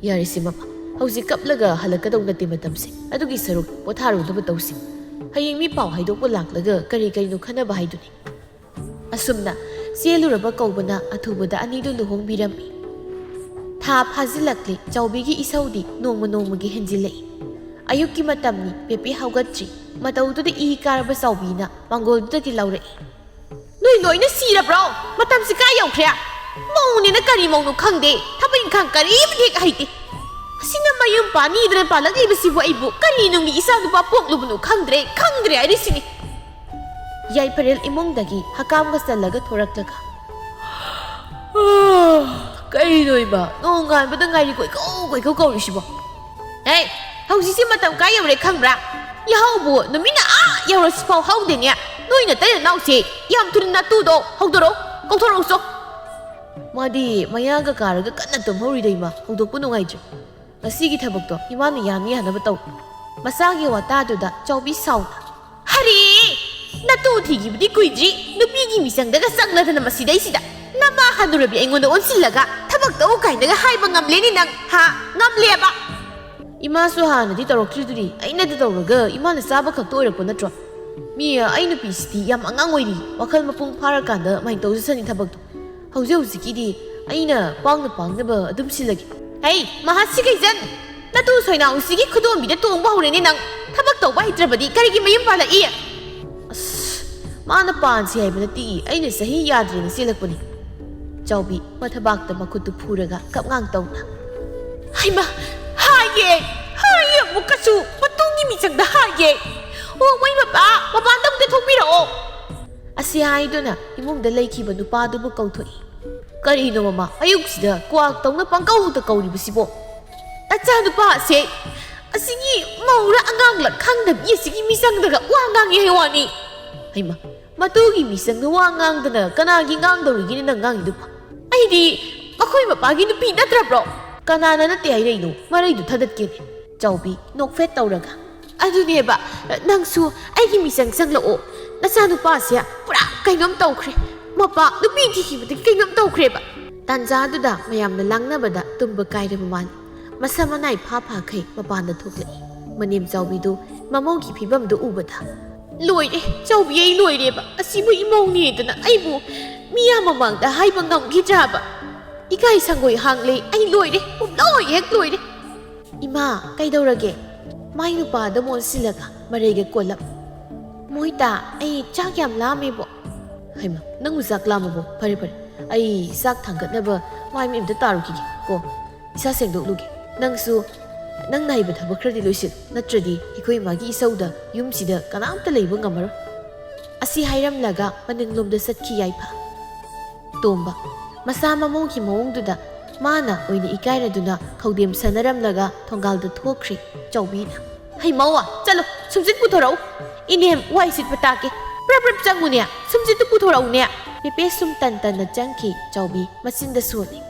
ꯌꯥꯔꯤꯁꯤ ꯃꯃꯥ ꯍꯧꯖꯤꯛ ꯀꯞꯂꯒ ꯍꯜꯂꯛꯀꯗꯧ ꯅꯠꯇꯦ ꯃꯇꯝꯁꯦ ꯑꯗꯨꯒꯤ ꯁꯔꯨꯛ ꯄꯣꯊꯥꯔꯨꯅꯕ ꯇꯧꯁꯤ ꯍꯌꯦꯡ ꯃꯤ ꯄꯥꯎ ꯍꯥꯏꯗꯣꯛꯄ ꯂꯥꯛꯂꯒ ꯀꯔꯤꯅꯣ ꯈꯟꯅꯕ ꯍꯥꯏꯗꯨꯅꯤ ꯑꯁꯨꯝꯅ ꯆꯦꯜꯂꯨꯔꯕ ꯀꯧꯕꯅ ꯑꯊꯨꯕꯗ ꯑꯅꯤꯗꯨ ꯂꯨꯍꯣꯡꯕꯤꯔꯝꯃꯤ ꯊꯥ ꯐꯥꯖꯤꯜꯂꯛꯂꯤ ꯆꯥꯎꯕꯤꯒꯤ ꯏꯁꯧꯗꯤ ꯅꯣꯡꯃꯒꯤ ꯍꯦꯟꯖꯤꯜꯂꯛꯏ ꯑꯌꯨꯛꯀꯤ ꯃꯇꯝꯅꯤ ꯄꯦꯄꯦ ꯍꯧꯒꯠꯇ꯭ꯔꯤ ꯃꯇꯧꯗꯨꯗ ꯏ ꯀꯥꯔꯕ ꯆꯥꯎꯕꯤꯅ ꯃꯥꯡꯒꯣꯜꯗꯨꯗꯒꯤ ꯂꯧꯔꯛꯏ ꯅꯣꯏ ꯂꯣꯏꯅ ꯁꯤꯔꯕ꯭ꯔꯣ ꯃꯇꯝꯁꯤ ꯀꯥꯏ ꯌꯧꯈ꯭ꯔꯦ ꯃꯧꯅꯦꯅ ꯀꯔꯤ ꯃꯧꯅꯣ ꯈꯪꯗꯦ ꯊꯕꯛ ꯏꯪꯈꯥꯡ ꯀꯔꯤꯃꯗꯤ ꯍꯦꯛ ꯍꯩꯇꯦ ꯑꯁꯤꯅ ꯃꯌꯨꯝ ꯄꯥꯅꯤꯗꯅ ꯄꯥꯜꯂꯛꯂꯤꯕꯁꯤꯕꯨ ꯑꯩꯕꯨ ꯀꯔꯤ ꯅꯨꯡꯒꯤ ꯏꯆꯥ ꯅꯨꯄꯥ ꯄꯣꯛꯂꯨꯕꯅꯣ ꯈꯪꯗ꯭ꯔꯦ ꯍꯥꯏꯔꯤꯁꯤꯅꯤ ꯌꯥꯏꯐꯔꯦꯜ ꯏꯃꯨꯡꯗꯒꯤ ꯍꯀꯥꯝꯒ ꯆꯜꯂꯒ ꯊꯣꯔꯛꯂꯒ ꯀꯔꯤꯅꯣ ꯏꯃꯥ ꯅꯣꯡꯉꯥꯟꯕꯗ ꯉꯥꯏꯔꯤ ꯀꯣꯏꯀꯧ ꯀꯧꯔꯤꯁꯤꯕꯣ ꯍꯧꯖꯤꯛꯁꯤ ꯃꯇꯝ ꯀꯥꯏ ꯌꯧꯔꯦ ꯈꯪꯕ꯭ꯔꯥ ꯌꯥꯍꯧꯕꯨ ꯅꯨꯃꯤꯠꯅ ꯌꯧꯔꯁꯤꯐꯥꯎ ꯍꯧꯗꯦꯅꯦ ꯅꯣꯏꯅ ꯇꯩꯅ ꯅꯥꯎꯁꯦ ꯌꯥꯝ ꯊꯨꯅ ꯅꯇꯨꯗꯣ ꯍꯧꯗꯣꯔꯛꯑꯣ ꯀꯧꯊꯣꯔꯛꯎꯆꯣ ꯃꯥꯗꯤ ꯃꯌꯥꯒ ꯀꯥꯔꯒ ꯀꯟꯅ ꯇꯨꯝꯍꯧꯔꯤꯗ ꯏꯃꯥ ꯍꯧꯗꯣꯛꯄ ꯅꯨꯡꯉꯥꯏꯇ꯭ꯔꯦ ꯉꯁꯤꯒꯤ ꯊꯕꯛꯇꯣ ꯏꯃꯥꯅ ꯌꯥꯅ ꯌꯥꯅꯕ ꯇꯧ ꯃꯆꯥꯒꯤ ꯋꯥꯇꯥꯗꯨꯗ ꯆꯥꯎꯕꯤ ꯁꯥꯎꯅ ꯍꯔꯦ ꯅꯇꯨ ꯊꯤꯈꯤꯕꯗꯤ ꯀꯨꯏꯗ꯭ꯔꯤ ꯅꯨꯄꯤꯒꯤ ꯃꯤꯆꯪꯗꯒ ꯆꯪꯂꯗꯅ ꯃꯁꯤꯗꯩꯁꯤꯗ ꯅꯃꯥ ꯍꯟꯅꯨꯔꯕꯤ ꯑꯩꯉꯣꯟꯗ ꯑꯣꯟꯁꯤꯜꯂꯒ ꯊꯕꯛ ꯇꯧ ꯀꯥꯏꯅꯒ ꯍꯥꯏꯕ ꯉꯝꯂꯦꯅꯤ ꯅꯪ ꯍꯥ ꯉꯝꯂꯦꯕ 이마수 하는디 떨어뜨리더니 아이나도 떨어가 이마는 싸바각 또이렇고 났죠. 미야 아이 누피시디 얌 앙앙오이리 와칼 마풍 파라간다 마이 떠주선이 타박도 하우제우스기디 아이나 빵나봐 듬실라기 에이 마하시가 이젠 나도 소이나 우시기 크도 미데 똥바 오래니 낭 타박 떠바 히트라바디 가리기 마임 발라 이 마나 빤시 하이바나티 아이나 사히 야드리니 실락보니 자우비 마타박다 마쿠뚜 푸르가 갑강 떠나 하이마 하예 뭐가수 마똥이 미장다 하예 와이 마빠 마반다부터 통비러 아시아이도나 이몽다 레이키바 누파두부 câu thôi 그리노 마마 아육시다 꽉 떠나 빵까우다 까우리부시보 아짜 누파세 아시기 마우라 안강라 캉답 예시기 미상다가 와강이 해와니 하이마 마뚜기 미상다 와강다나 까나기 강도리기는 난강이 누파 아이디 마코이 마빠기 누피 나트라브로 까나나 나때 아이레이노 마레이도 타닷게네 자우비 녹팻 떠오라가 아두니에바 낭수 아이기 미상상라오 나사누파시야 뿌라 까이놈 떠오크레 마빠 누피 티키부터 까이놈 떠오크레바 단자두다 마얌나 랑나바다 tumba 까이르바 만 마사마나이 파파케 마반다 톡레이 마님 자우비도 마모기 피밤도 우바다 로이레 자우비에 로이레바 아시부 이모니에다나 아이부 미야 마망다 하이바 ngam기자바 이가이 상고이 항레 아이 로이레 로이 핵 로이레 이마 까이더라게 마이 누파다 몬실라가 마레게 꼴랍 모이다 아이 짝얌 라메보 하이마 낭무 싹 라마보 파리파리 아이 싹 탕갓나바 마이 밈다 따르기기 고 이사 생독루게 낭수 낭 나이바 타바 크라디 로이실 나트라디 이코이 마기 이사우다 윰시다 까나암타 레이바 ngamaro 아시 하이람라가 마능롬다 삿키 야이파 톰바 마사 마모기 모옹두다 마나 오이니 이카이라두나 카우뎀 사나람라가 통갈다 토크리 자우비나 하이 마와 짤로 숨짓 부터라오 이님 와이sit 파타게 프랍프랍 짱무냐 숨짓도 부터라오냐 페페 숨딴딴나 짱키 자우비 마신다 수니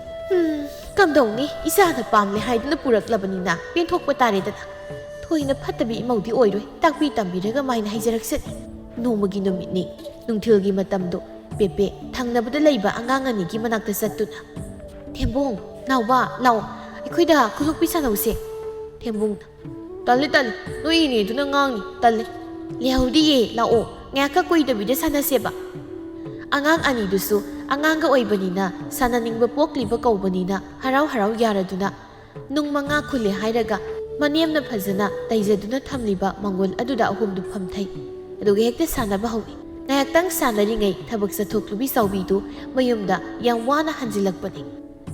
감동니 이사나 팜레 하이드나 purak라바니나 펜톡파 타레다나 토이나 파타비 이마우디 오이로이 딱비 담비라가 마이나 하이자락셋 노무기 노미니 뭉틸기 마tam도 페페 탕나부다 레이바 앙앙아니기 마낙다 삿두나 ꯊꯦꯝꯕꯨꯡ ꯅꯥꯎꯕ ꯂꯥꯎ ꯑꯩꯈꯣꯏꯗ ꯈꯨꯂꯣꯛꯄꯤ ꯁꯥꯟꯅꯧꯁꯦ ꯊꯦꯝꯕꯨꯡ ꯇꯜꯂꯦ ꯅꯣꯏ ꯏꯅꯦꯗꯨꯅ ꯉꯥꯡꯅꯤ ꯇꯜꯂꯦ ꯂꯩꯍꯧꯗꯤꯌꯦ ꯂꯥꯛꯑꯣ ꯉꯥꯏꯍꯥꯛꯀ ꯀꯨꯏꯗꯕꯤꯗ ꯁꯥꯟꯅꯁꯦꯕ ꯑꯉꯥꯡ ꯑꯅꯤꯗꯨꯁꯨ ꯑꯉꯥꯡꯒ ꯑꯣꯏꯕꯅꯤꯅ ꯁꯥꯟꯅꯅꯤꯡꯕ ꯄꯣꯛꯂꯤꯕ ꯀꯧꯕꯅꯤꯅ ꯍꯔꯥꯎ ꯌꯥꯔꯗꯨꯅ ꯅꯨꯡ ꯃꯉꯥ ꯈꯨꯜꯂꯦ ꯍꯥꯏꯔꯒ ꯃꯅꯦꯝꯅ ꯐꯖꯅ ꯇꯩꯖꯗꯨꯅ ꯊꯝꯂꯤꯕ ꯃꯥꯡꯒꯣꯜ ꯑꯗꯨꯗ ꯑꯍꯨꯝꯗꯨ ꯐꯝꯊꯩ ꯑꯗꯨꯒ ꯍꯦꯛꯇ ꯁꯥꯟꯅꯕ ꯍꯧꯏ ꯉꯥꯏꯍꯥꯛꯇꯪ ꯁꯥꯟꯅꯔꯤꯉꯩ ꯊꯕꯛ ꯆꯠꯊꯣꯛꯂꯨꯕꯤ ꯆꯥꯎꯕꯤꯗꯨ ꯃꯌꯨꯝꯗ ꯌꯥꯝ ꯋꯥꯅ ꯍꯟꯖꯤꯜꯂꯛꯄꯅꯤ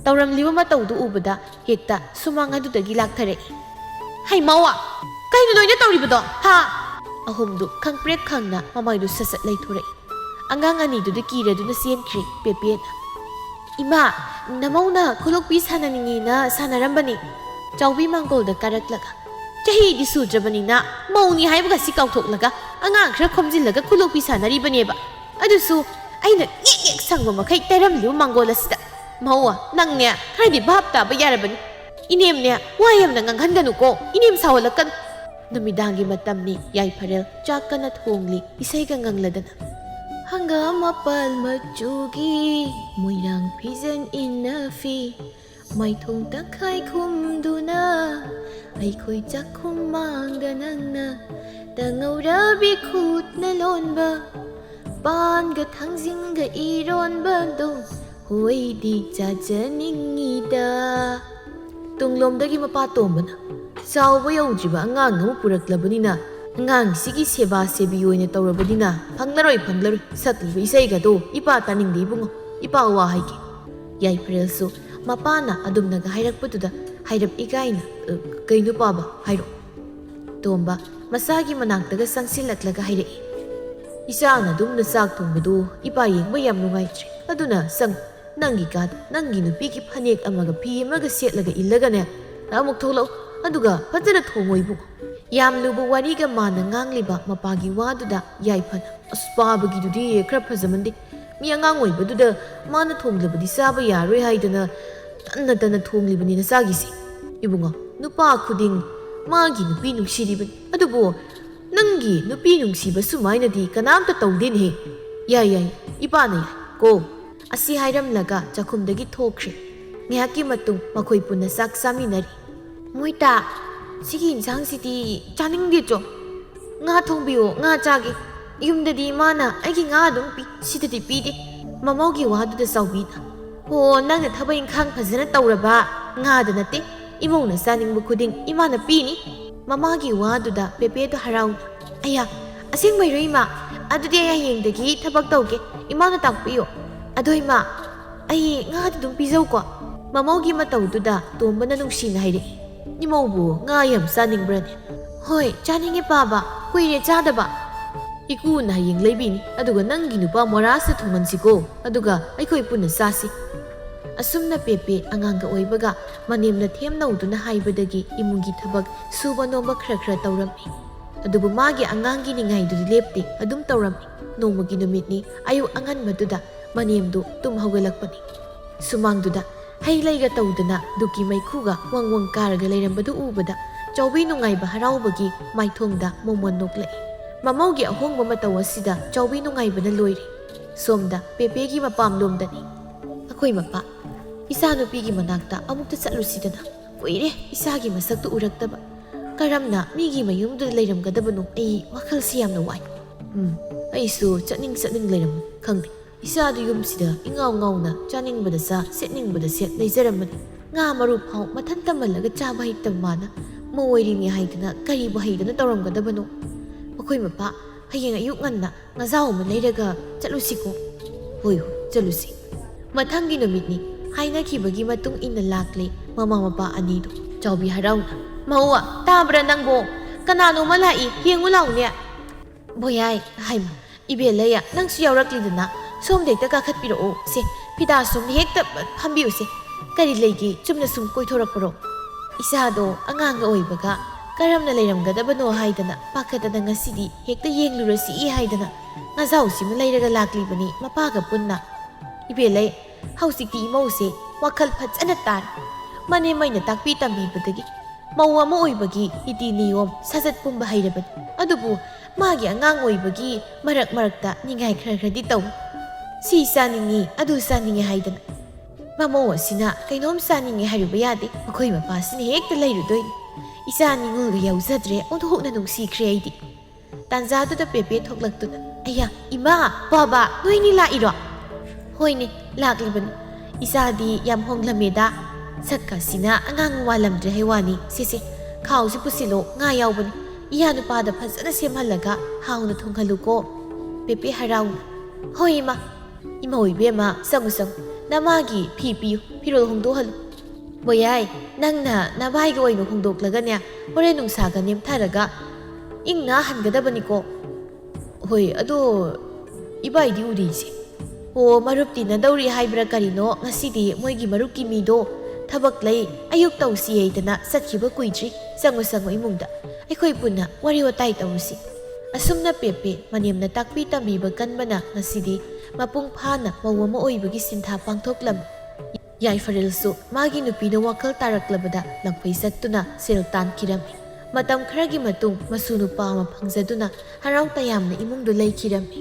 ꯇꯧꯔꯝꯂꯤꯕ ꯃꯇꯧꯗꯨ ꯎꯕꯗ ꯍꯦꯛꯇ ꯁꯨꯃꯥꯡ ꯑꯗꯨꯗꯒꯤ ꯂꯥꯛꯊꯔꯛꯏ ꯍꯩ ꯃꯥꯋꯥ ꯀꯩꯅꯣ ꯅꯣꯏꯅ ꯇꯧꯔꯤꯕꯗꯣ ꯍꯥ ꯑꯍꯨꯝꯗꯨ ꯈꯪꯄ꯭ꯔꯦꯛ ꯈꯪꯅ ꯃꯃꯥꯏꯗꯨ ꯁꯠ ꯂꯩꯊꯣꯔꯛꯏ ꯑꯉꯥꯡ ꯑꯅꯤꯗꯨꯗ ꯀꯤꯔꯗꯨꯅ ꯆꯦꯟꯈ꯭ꯔꯦ ꯄꯦꯄꯦꯅ ꯏꯃꯥ ꯅꯃꯧꯅ ꯈꯨꯂꯣꯛꯄꯤ ꯁꯥꯟꯅꯅꯤꯡꯉꯦꯅ ꯁꯥꯟꯅꯔꯝꯕꯅꯤ ꯆꯥꯎꯕꯤ ꯃꯥꯡꯒꯣꯜꯗ ꯀꯥꯔꯛꯂꯒ ꯆꯍꯤꯗꯤ ꯁꯨꯗ꯭ꯔꯕꯅꯤꯅ ꯃꯧꯅꯤ ꯍꯥꯏꯕꯒꯁꯤ ꯀꯥꯎꯊꯣꯛꯂꯒ ꯑꯉꯥꯡ ꯈꯔ ꯈꯣꯝꯖꯤꯜꯂꯒ ꯈꯨꯂꯣꯛꯄꯤ ꯁꯥꯟꯅꯔꯤꯕꯅꯦꯕ ꯑꯗꯨꯁꯨ ꯑꯩꯅ ꯉꯦꯛ ꯁꯪꯕ ꯃꯈꯩ ꯇꯩꯔꯝꯂꯤꯕ ꯃꯥꯡꯒꯣꯜ ꯑꯁꯤꯗ ꯃꯧꯋꯥ ꯅꯪꯅꯦ ꯈꯔꯗꯤ ꯚꯥꯞ ꯇꯥꯕ ꯌꯥꯔꯕꯅꯤ 이님네 와 ꯌꯥꯝꯅ ꯉꯥꯡꯍꯟꯒꯅꯨꯀꯣ 이님 사월라깐 누미당기 마땀니 야이파렐 짝가나 통리 이세가 ꯉꯪꯂꯗꯅ hanggang mapal majugi moirang pisan inafi may thong takhay kumduna ay ko'y jakumangganang na tangaw rabi kut na lonba pan gatang zingga iron bando huway di jajaningida ꯇꯨꯡꯂꯣꯝꯗꯒꯤ ꯃꯄꯥ ꯇꯣꯝꯕꯅ ꯆꯥꯎꯕ ꯌꯧꯗ꯭ꯔꯤꯕ ꯑꯉꯥꯡ ꯑꯃ ꯄꯨꯔꯛꯂꯕꯅꯤꯅ ꯑꯉꯥꯡꯁꯤꯒꯤ ꯁꯦꯕꯥ ꯁꯦꯕꯤ ꯑꯣꯏꯅ ꯇꯧꯔꯕꯅꯤꯅ ꯐꯪꯂꯔꯣꯏ ꯁꯠꯂꯤꯕ ꯏꯁꯩꯒꯗꯣ ꯏꯄꯥ ꯇꯥꯅꯤꯡꯗꯦ ꯏꯕꯨꯡꯉꯣ ꯏꯄꯥ ꯋꯥ ꯍꯥꯏꯒꯦ ꯌꯥꯏꯐꯔꯦꯜꯁꯨ ꯃꯄꯥꯅ ꯑꯗꯨꯝꯅꯒ ꯍꯥꯏꯔꯛꯄꯗꯨꯗ ꯍꯥꯏꯔꯞ ꯏꯀꯥꯏꯅ ꯀꯩꯅꯣ ꯄꯥꯕ ꯍꯥꯏꯔꯣ ꯇꯣꯝꯕ ꯃꯆꯥꯒꯤ ꯃꯅꯥꯛꯇꯒ ꯆꯪꯁꯤꯜꯂꯛꯂꯒ ꯍꯥꯏꯔꯛꯏ ꯏꯆꯥꯅ ꯑꯗꯨꯝꯅ ꯆꯥꯛ ꯊꯣꯡꯕꯗꯨ ꯏꯄꯥ ꯌꯦꯡꯕ ꯌꯥꯝ ꯅꯨꯡꯉꯥꯏꯇ꯭ꯔꯦ ꯑꯗꯨꯅ ꯅꯪꯒꯤ ꯀꯥꯗ ꯅꯪꯒꯤ ꯅꯨꯄꯤꯒꯤ ꯐꯅꯦꯛ ꯑꯃꯒ ꯐꯤ ꯑꯃꯒ ꯁꯦꯠꯂꯒ ꯏꯜꯂꯒꯅꯦ ꯑꯃꯨꯛ ꯊꯣꯛꯂꯛꯎ ꯑꯗꯨꯒ ꯐꯖꯅ ꯊꯣꯡꯉꯣ ꯏꯕꯨꯡꯉꯣ ꯌꯥꯝ ꯂꯨꯕ ꯋꯥꯔꯤꯒ ꯃꯥꯅ ꯉꯥꯡꯂꯤꯕ ꯃꯄꯥꯒꯤ ꯋꯥꯗꯨꯗ ꯌꯥꯏꯐꯅ ꯑꯁ ꯄꯥꯕꯒꯤꯗꯨꯗꯤ ꯈꯔ ꯐꯖꯃꯟꯗꯦ ꯃꯤ ꯑꯉꯥꯡ ꯑꯣꯏꯕꯗꯨꯗ ꯃꯥꯅ ꯊꯣꯡꯂꯕꯗꯤ ꯆꯥꯕ ꯌꯥꯔꯣꯏ ꯍꯥꯏꯗꯅ ꯇꯟꯅ ꯊꯣꯡꯂꯤꯕꯅꯤꯅ ꯆꯥꯒꯤꯁꯤ 이봉아 누빠 ꯈꯨꯗꯤꯡ 마기 누피 눅시리ꯕ ꯑꯗꯨꯕꯨ ꯅꯪꯒꯤ 누피 ꯅꯨꯡꯁꯤꯕ ꯁꯨꯃꯥꯏꯅꯗꯤ ꯀꯅꯥꯝꯇ ꯇꯧꯗꯦꯅꯦ ꯌꯥꯏ 이빠ꯅ ꯌꯥꯏ ꯀꯣ ꯑꯁꯤ ꯍꯥꯏꯔꯝꯂꯒ ꯆꯥꯛꯈꯨꯝꯗꯒꯤ ꯊꯣꯛꯈ꯭ꯔꯦ ꯉꯥꯏꯍꯥꯛꯀꯤ ꯃꯇꯨꯡ ꯃꯈꯣꯏ ꯄꯨꯟꯅ ꯆꯥꯛ ꯆꯥꯃꯤꯟꯅꯔꯤ ꯃꯣꯏꯇꯥ ꯁꯤꯒꯤ ꯏꯟꯁꯥꯡꯁꯤꯗꯤ ꯆꯥꯅꯤꯡꯗꯦꯆꯣ ꯉꯥ ꯊꯣꯡꯕꯤꯌꯣ ꯉꯥ ꯆꯥꯒꯦ ꯌꯨꯝꯗꯗꯤ ꯃꯥꯅ ꯑꯩꯒꯤ ꯉꯥ ꯑꯗꯨꯝ ꯄꯤ ꯁꯤꯗꯗꯤ ꯄꯤꯗꯦ ꯃꯃꯧꯒꯤ ꯋꯥꯗꯨꯗ ꯆꯥꯎꯕꯤꯅ ꯍꯣ ꯅꯪꯅ ꯊꯕꯛ ꯏꯪꯈꯥꯡ ꯐꯖꯅ ꯇꯧꯔꯕ ꯉꯥꯗ ꯅꯠꯇꯦ ꯏꯃꯧꯅ ꯆꯥꯅꯤꯡꯕ ꯈꯨꯗꯤꯡ ꯏꯃꯥꯅ ꯄꯤꯅꯤ ꯃꯃꯥꯒꯤ ꯋꯥꯗꯨꯗ ꯄꯦꯄꯦꯗꯣ ꯍꯔꯥꯎꯅ ꯑꯌꯥ ꯑꯁꯦꯡꯕꯩꯔꯣ ꯏꯃꯥ ꯑꯗꯨꯗꯤ ꯑꯩ ꯍꯌꯦꯡꯗꯒꯤ ꯊꯕꯛ ꯇꯧꯒꯦ ꯏꯃꯥꯅ ꯇꯥꯛꯄꯤꯌꯣ ꯑꯗꯣ ꯏꯃꯥ ꯑꯩ ꯉꯥꯗꯤ ꯑꯗꯨꯝ ꯄꯤꯖꯧꯀꯣ ꯃꯃꯧꯒꯤ ꯃꯇꯧꯗꯨꯗ ꯇꯣꯝꯕꯅ ꯅꯨꯡꯁꯤꯅ ꯍꯥꯏꯔꯛꯏ 이모부 ꯉꯥ ꯌꯥꯝ ꯆꯥꯅꯤꯡꯕ꯭ꯔꯅꯦ ꯍꯣꯏ ꯆꯥꯅꯤꯡꯉꯦ ꯄꯥꯕ ꯀꯨꯏꯔꯦ ꯆꯥꯗꯕ ꯏꯀꯨꯅ ꯍꯌꯦꯡ ꯂꯩꯕꯤꯅꯤ ꯑꯗꯨꯒ ꯅꯪꯒꯤ ꯅꯨꯄꯥ ꯃꯣꯔꯥꯁꯇ ꯊꯨꯡꯍꯟꯁꯤꯀꯣ ꯑꯗꯨꯒ ꯑꯩꯈꯣꯏ ꯄꯨꯟꯅ ꯆꯥꯁꯤ ꯑꯁꯨꯝꯅ ꯄꯦꯄꯦ ꯑꯉꯥꯡꯒ ꯑꯣꯏꯕꯒ ꯃꯅꯦꯝꯅ ꯊꯦꯝꯅꯧꯗꯨꯅ ꯍꯥꯏꯕꯗꯒꯤ ꯏꯃꯨꯡꯒꯤ ꯊꯕꯛ ꯁꯨꯕ ꯅꯣꯝꯕ ꯈꯔ ꯇꯧꯔꯝꯃꯤ ꯑꯗꯨꯕꯨ ꯃꯥꯒꯤ ꯑꯉꯥꯡꯒꯤ ꯅꯤꯡꯉꯥꯏꯗꯨꯗꯤ ꯂꯦꯞꯇꯦ ꯑꯗꯨꯝ ꯇꯧꯔꯝꯃꯤ ꯅꯣꯡꯃꯒꯤ ꯅꯨꯃꯤꯠꯅꯤ ꯑꯌꯨꯛ ꯑꯉꯟꯕꯗꯨꯗ ꯃꯅꯦꯝꯗꯨ ꯇꯨꯝ ꯍꯧꯒꯠꯂꯛꯄꯅꯤ ꯁꯨꯃꯥꯡꯗꯨꯗ ꯍꯩ ꯂꯩꯒ ꯇꯧꯗꯨꯅ ꯗꯨꯛꯀꯤ ꯃꯩꯈꯨꯒ ꯋꯪ ꯀꯥꯔꯒ ꯂꯩꯔꯝꯕꯗꯨ ꯎꯕꯗ ꯆꯥꯎꯕꯤ ꯅꯨꯡꯉꯥꯏꯕ ꯍꯔꯥꯎꯕꯒꯤ ꯃꯥꯏꯊꯣꯡꯗ ꯃꯣꯃꯣꯟ ꯅꯣꯛꯂꯛꯏ ꯃꯃꯧꯒꯤ ꯑꯍꯣꯡꯕ ꯃꯇꯧ ꯑꯁꯤꯗ ꯆꯥꯎꯕꯤ ꯅꯨꯡꯉꯥꯏꯕꯅ ꯂꯣꯏꯔꯦ ꯁꯣꯝꯗ ꯄꯦꯄꯦꯒꯤ ꯃꯄꯥꯝꯂꯣꯝꯗꯅꯤ ꯑꯩꯈꯣꯏ ꯃꯄꯥ ꯏꯆꯥꯅꯨꯄꯤꯒꯤ ꯃꯅꯥꯛꯇ ꯑꯃꯨꯛꯇ ꯆꯠꯂꯨꯁꯤꯗꯅ ꯀꯨꯏꯔꯦ ꯏꯆꯥꯒꯤ ꯃꯁꯛꯇꯨ ꯎꯔꯛꯇꯕ ꯀꯔꯝꯅ ꯃꯤꯒꯤ ꯃꯌꯨꯝꯗꯨꯗ ꯂꯩꯔꯝꯒꯗꯕꯅꯣ ꯑꯩ ꯋꯥꯈꯜꯁꯤ ꯌꯥꯝꯅ ꯋꯥꯏ ꯑꯩꯁꯨ ꯆꯠꯅꯤꯡ ꯂꯩꯔꯝꯃꯤ ꯈꯪꯗꯦ ꯏꯆꯥꯗꯨ ꯌꯨꯝꯁꯤꯗ ꯏꯉꯥꯎ ꯉꯥꯎꯅ ꯆꯥꯅꯤꯡꯕꯗ ꯆꯥ ꯁꯦꯠꯅꯤꯡꯕꯗ ꯁꯦꯠ ꯂꯩꯖꯔꯝꯕꯅꯤ ꯉꯥ ꯃꯔꯨ ꯐꯥꯎ ꯃꯊꯟꯇ ꯃꯜꯂꯒ ꯆꯥꯕ ꯍꯩꯇꯕ ꯃꯥꯅ ꯃꯧ ꯑꯣꯏꯔꯤꯅꯤ ꯍꯥꯏꯗꯅ ꯀꯔꯤꯕꯨ ꯍꯩꯗꯅ ꯇꯧꯔꯝꯒꯗꯕꯅꯣ ꯑꯩꯈꯣꯏ ꯃꯄꯥ ꯍꯌꯦꯡ ꯑꯌꯨꯛ ꯉꯟꯅ ꯉꯥꯖꯥꯎ ꯑꯃ ꯂꯩꯔꯒ ꯆꯠꯂꯨꯁꯤꯀꯣ ꯍꯣꯏ ꯆꯠꯂꯨꯁꯤ ꯃꯊꯪꯒꯤ ꯅꯨꯃꯤꯠꯅꯤ ꯍꯥꯏꯅꯈꯤꯕꯒꯤ ꯃꯇꯨꯡ ꯏꯟꯅ ꯂꯥꯛꯂꯦ ꯃꯃꯥ ꯃꯄꯥ ꯑꯅꯤꯗꯨ ꯆꯥꯎꯕꯤ ꯍꯔꯥꯎꯅ ꯃꯧꯋꯥ ꯇꯥꯕ꯭ꯔꯥ ꯅꯪꯕꯣ ꯀꯅꯥꯅꯣꯃ ꯂꯥꯛꯏ ꯌꯦꯡꯉꯨ ꯂꯥꯎꯅꯦ ꯕꯣꯌꯥꯏ ꯍꯥꯏꯃ ꯏꯕꯦꯜꯂయ్ꯌꯥ ꯅꯪꯁꯨ ꯌꯥꯎꯔꯛꯂꯤꯗꯅ ꯁꯣꯝꯗ ꯍꯦꯛꯇ ꯀꯥꯈꯠꯄꯤꯔꯛꯑꯣ ꯁꯦ ꯐꯤꯗꯥ ꯁꯣꯝꯗ ꯍꯦꯛꯇ ꯐꯝꯕꯤꯌꯨꯁꯦ ꯀꯔꯤ ꯂꯩꯒꯦ ꯆꯨꯝꯅ ꯁꯨꯝ ꯀꯣꯏꯊꯣꯔꯛꯄꯔꯣ ꯏꯆꯥꯗꯣ ꯑꯉꯥꯡꯒ ꯑꯣꯏꯕꯒ ꯀꯔꯝꯅ ꯂꯩꯔꯝꯒꯗꯕꯅꯣ ꯍꯥꯏꯗꯅ ꯄꯥꯈꯠꯇꯅ ꯉꯁꯤꯗꯤ ꯍꯦꯛꯇ ꯌꯦꯡꯂꯨꯔꯁꯤ ꯍꯥꯏꯗꯅ ꯉꯥꯖꯥꯎꯁꯤꯃ ꯂꯩꯔꯒ ꯂꯥꯛꯂꯤꯕꯅꯤ ꯃꯄꯥꯒ ꯄꯨꯟꯅ ꯏꯕꯦꯜꯂꯩ ꯍꯧꯖꯤꯛꯇꯤ ꯏꯃꯧꯁꯦ ꯋꯥꯈꯜ ꯐꯖꯅ ꯇꯥꯔꯦ ꯃꯅꯦꯝꯃꯩꯅ ꯇꯥꯛꯄꯤ ꯇꯝꯕꯤꯕꯗꯒꯤ ꯃꯧ ꯑꯃ ꯑꯣꯏꯕꯒꯤ ꯅꯤꯇꯤ ꯅꯤꯌꯣꯝ ꯁꯥꯖꯠ ꯄꯨꯝꯕ ꯍꯩꯔꯕꯅꯤ ꯑꯗꯨꯕꯨ ꯃꯥꯒꯤ ꯑꯉꯥꯡ ꯑꯣꯏꯕꯒꯤ ꯃꯔꯛꯇ ꯅꯤꯡꯉꯥꯏ ꯈꯔꯗꯤ ꯇꯧꯏ ꯁꯤ ꯆꯥꯅꯤꯡꯉꯤ ꯑꯗꯨ ꯆꯥꯅꯤꯡꯉꯤ ꯍꯥꯏꯗꯅ ꯃꯃꯧ ꯑꯁꯤꯅ ꯀꯩꯅꯣꯝ ꯆꯥꯅꯤꯡꯉꯤ ꯍꯥꯏꯔꯨꯕ ꯌꯥꯗꯦ ꯑꯩꯈꯣꯏ ꯃꯄꯥꯁꯤꯅ ꯍꯦꯛꯇ ꯂꯩꯔꯨꯗꯣꯏꯅꯤ ꯏꯆꯥ ꯅꯤꯡꯉꯣꯜꯒ ꯌꯥꯎꯖꯗ꯭ꯔꯦ ꯑꯣꯟꯊꯣꯛꯅ ꯅꯨꯡꯁꯤꯈ꯭ꯔꯦ ꯑꯩꯗꯤ ꯇꯥꯟꯖꯥꯗꯨꯗ ꯄꯦꯄꯦ ꯊꯣꯛꯂꯛꯇꯨꯅ ꯑꯌꯥ ꯏꯃꯥ ꯕꯥꯕꯥ ꯅꯣꯏꯅꯤ ꯂꯥꯛꯏꯔꯣ ꯍꯣꯏꯅꯦ ꯂꯥꯛꯂꯤꯕꯅꯤ ꯏꯆꯥꯗꯤ ꯌꯥꯝ ꯍꯣꯡꯂꯝꯃꯦꯗ ꯁꯛꯀꯁꯤꯅ ꯑꯉꯥꯡ ꯋꯥꯜꯂꯝꯗ꯭ꯔꯦ ꯍꯩꯋꯥꯅꯤ ꯁꯤꯁꯦ ꯈꯥꯎꯁꯤ ꯄꯨꯁꯤꯜꯂꯣ ꯉꯥ ꯌꯥꯎꯕꯅꯤ 이야 누빠다 ꯐꯖꯅ ꯁꯦꯝꯍꯜꯂꯒ ꯍꯥꯎꯅ ꯊꯣꯡꯍꯜꯂꯨꯀꯣ ꯄꯦꯄꯦ ꯍꯔꯥꯎꯅ ꯍꯣꯏ ꯏꯃꯥ ꯏꯃꯧ ꯏꯕꯦꯝꯃ ꯆꯪꯉꯨ ꯅꯃꯥꯒꯤ ꯐꯤ ꯄꯤꯌꯨ ꯐꯤꯔꯣꯜ ꯍꯣꯡꯗꯣꯛꯍꯜꯂꯨ ꯕꯣꯌꯥꯏ ꯅꯪꯅ ꯅꯚꯥꯏꯒ ꯑꯣꯏꯅ ꯍꯣꯡꯗꯣꯛꯂꯒꯅꯦ ꯍꯣꯔꯦꯟ ꯅꯨꯡꯁꯥꯒ ꯅꯦꯝꯊꯔꯒ ꯏꯪꯅ ꯍꯟꯒꯗꯕꯅꯤꯀꯣ ꯍꯣꯏ ꯑꯗꯣ 이바이디 우리지 ꯑꯣ ꯃꯔꯨꯞ ꯇꯤꯟꯅꯗꯧꯔꯤ ꯍꯥꯏꯕ꯭ꯔꯥ ꯀꯔꯤꯅꯣ ꯉꯁꯤꯗꯤ ꯃꯣꯏꯒꯤ ꯃꯔꯨꯞꯀꯤ ꯃꯤꯗꯣ ꯊꯕꯛ ꯂꯩ ꯑꯌꯨꯛ ꯇꯧꯁꯤ ꯍꯥꯏꯗꯅ ꯆꯠꯈꯤꯕ ꯀꯨꯏꯗ꯭ꯔꯤ ꯆꯪꯉꯨ ꯏꯃꯨꯡꯗ ꯑꯩꯈꯣꯏ ꯄꯨꯟꯅ ꯋꯥꯔꯤ ꯋꯥꯇꯥꯏ ꯇꯧꯔꯨꯁꯤ ꯑꯁꯨꯝꯅ ꯄꯦꯄꯦ ꯃꯅꯦꯝꯅ ꯇꯥꯛꯄꯤ ꯇꯝꯕꯤꯕ ꯀꯟꯕꯅ ꯉꯁꯤꯗꯤ ꯃꯄꯨꯡ ꯐꯥꯅ ꯃꯧ ꯑꯃ ꯑꯣꯏꯕꯒꯤ ꯁꯤꯟꯊꯥ ꯄꯥꯡꯊꯣꯛꯂꯝꯃꯤ ꯌꯥꯏꯐꯔꯦꯜꯁꯨ ꯃꯥꯒꯤ ꯅꯨꯄꯤꯅ ꯋꯥꯈꯜ ꯇꯥꯔꯛꯂꯕꯗ ꯂꯪꯐꯩ ꯆꯠꯇꯨꯅ ꯁꯦꯜ ꯇꯥꯟꯈꯤꯔꯝꯃꯤ ꯃꯇꯝ ꯈꯔꯒꯤ ꯃꯇꯨꯡ ꯃꯁꯨ ꯅꯨꯄꯥ ꯑꯃ ꯐꯪꯖꯗꯨꯅ ꯍꯔꯥꯎ ꯇꯌꯥꯝꯅ ꯏꯃꯨꯡꯗꯨ ꯂꯩꯈꯤꯔꯝꯃꯤ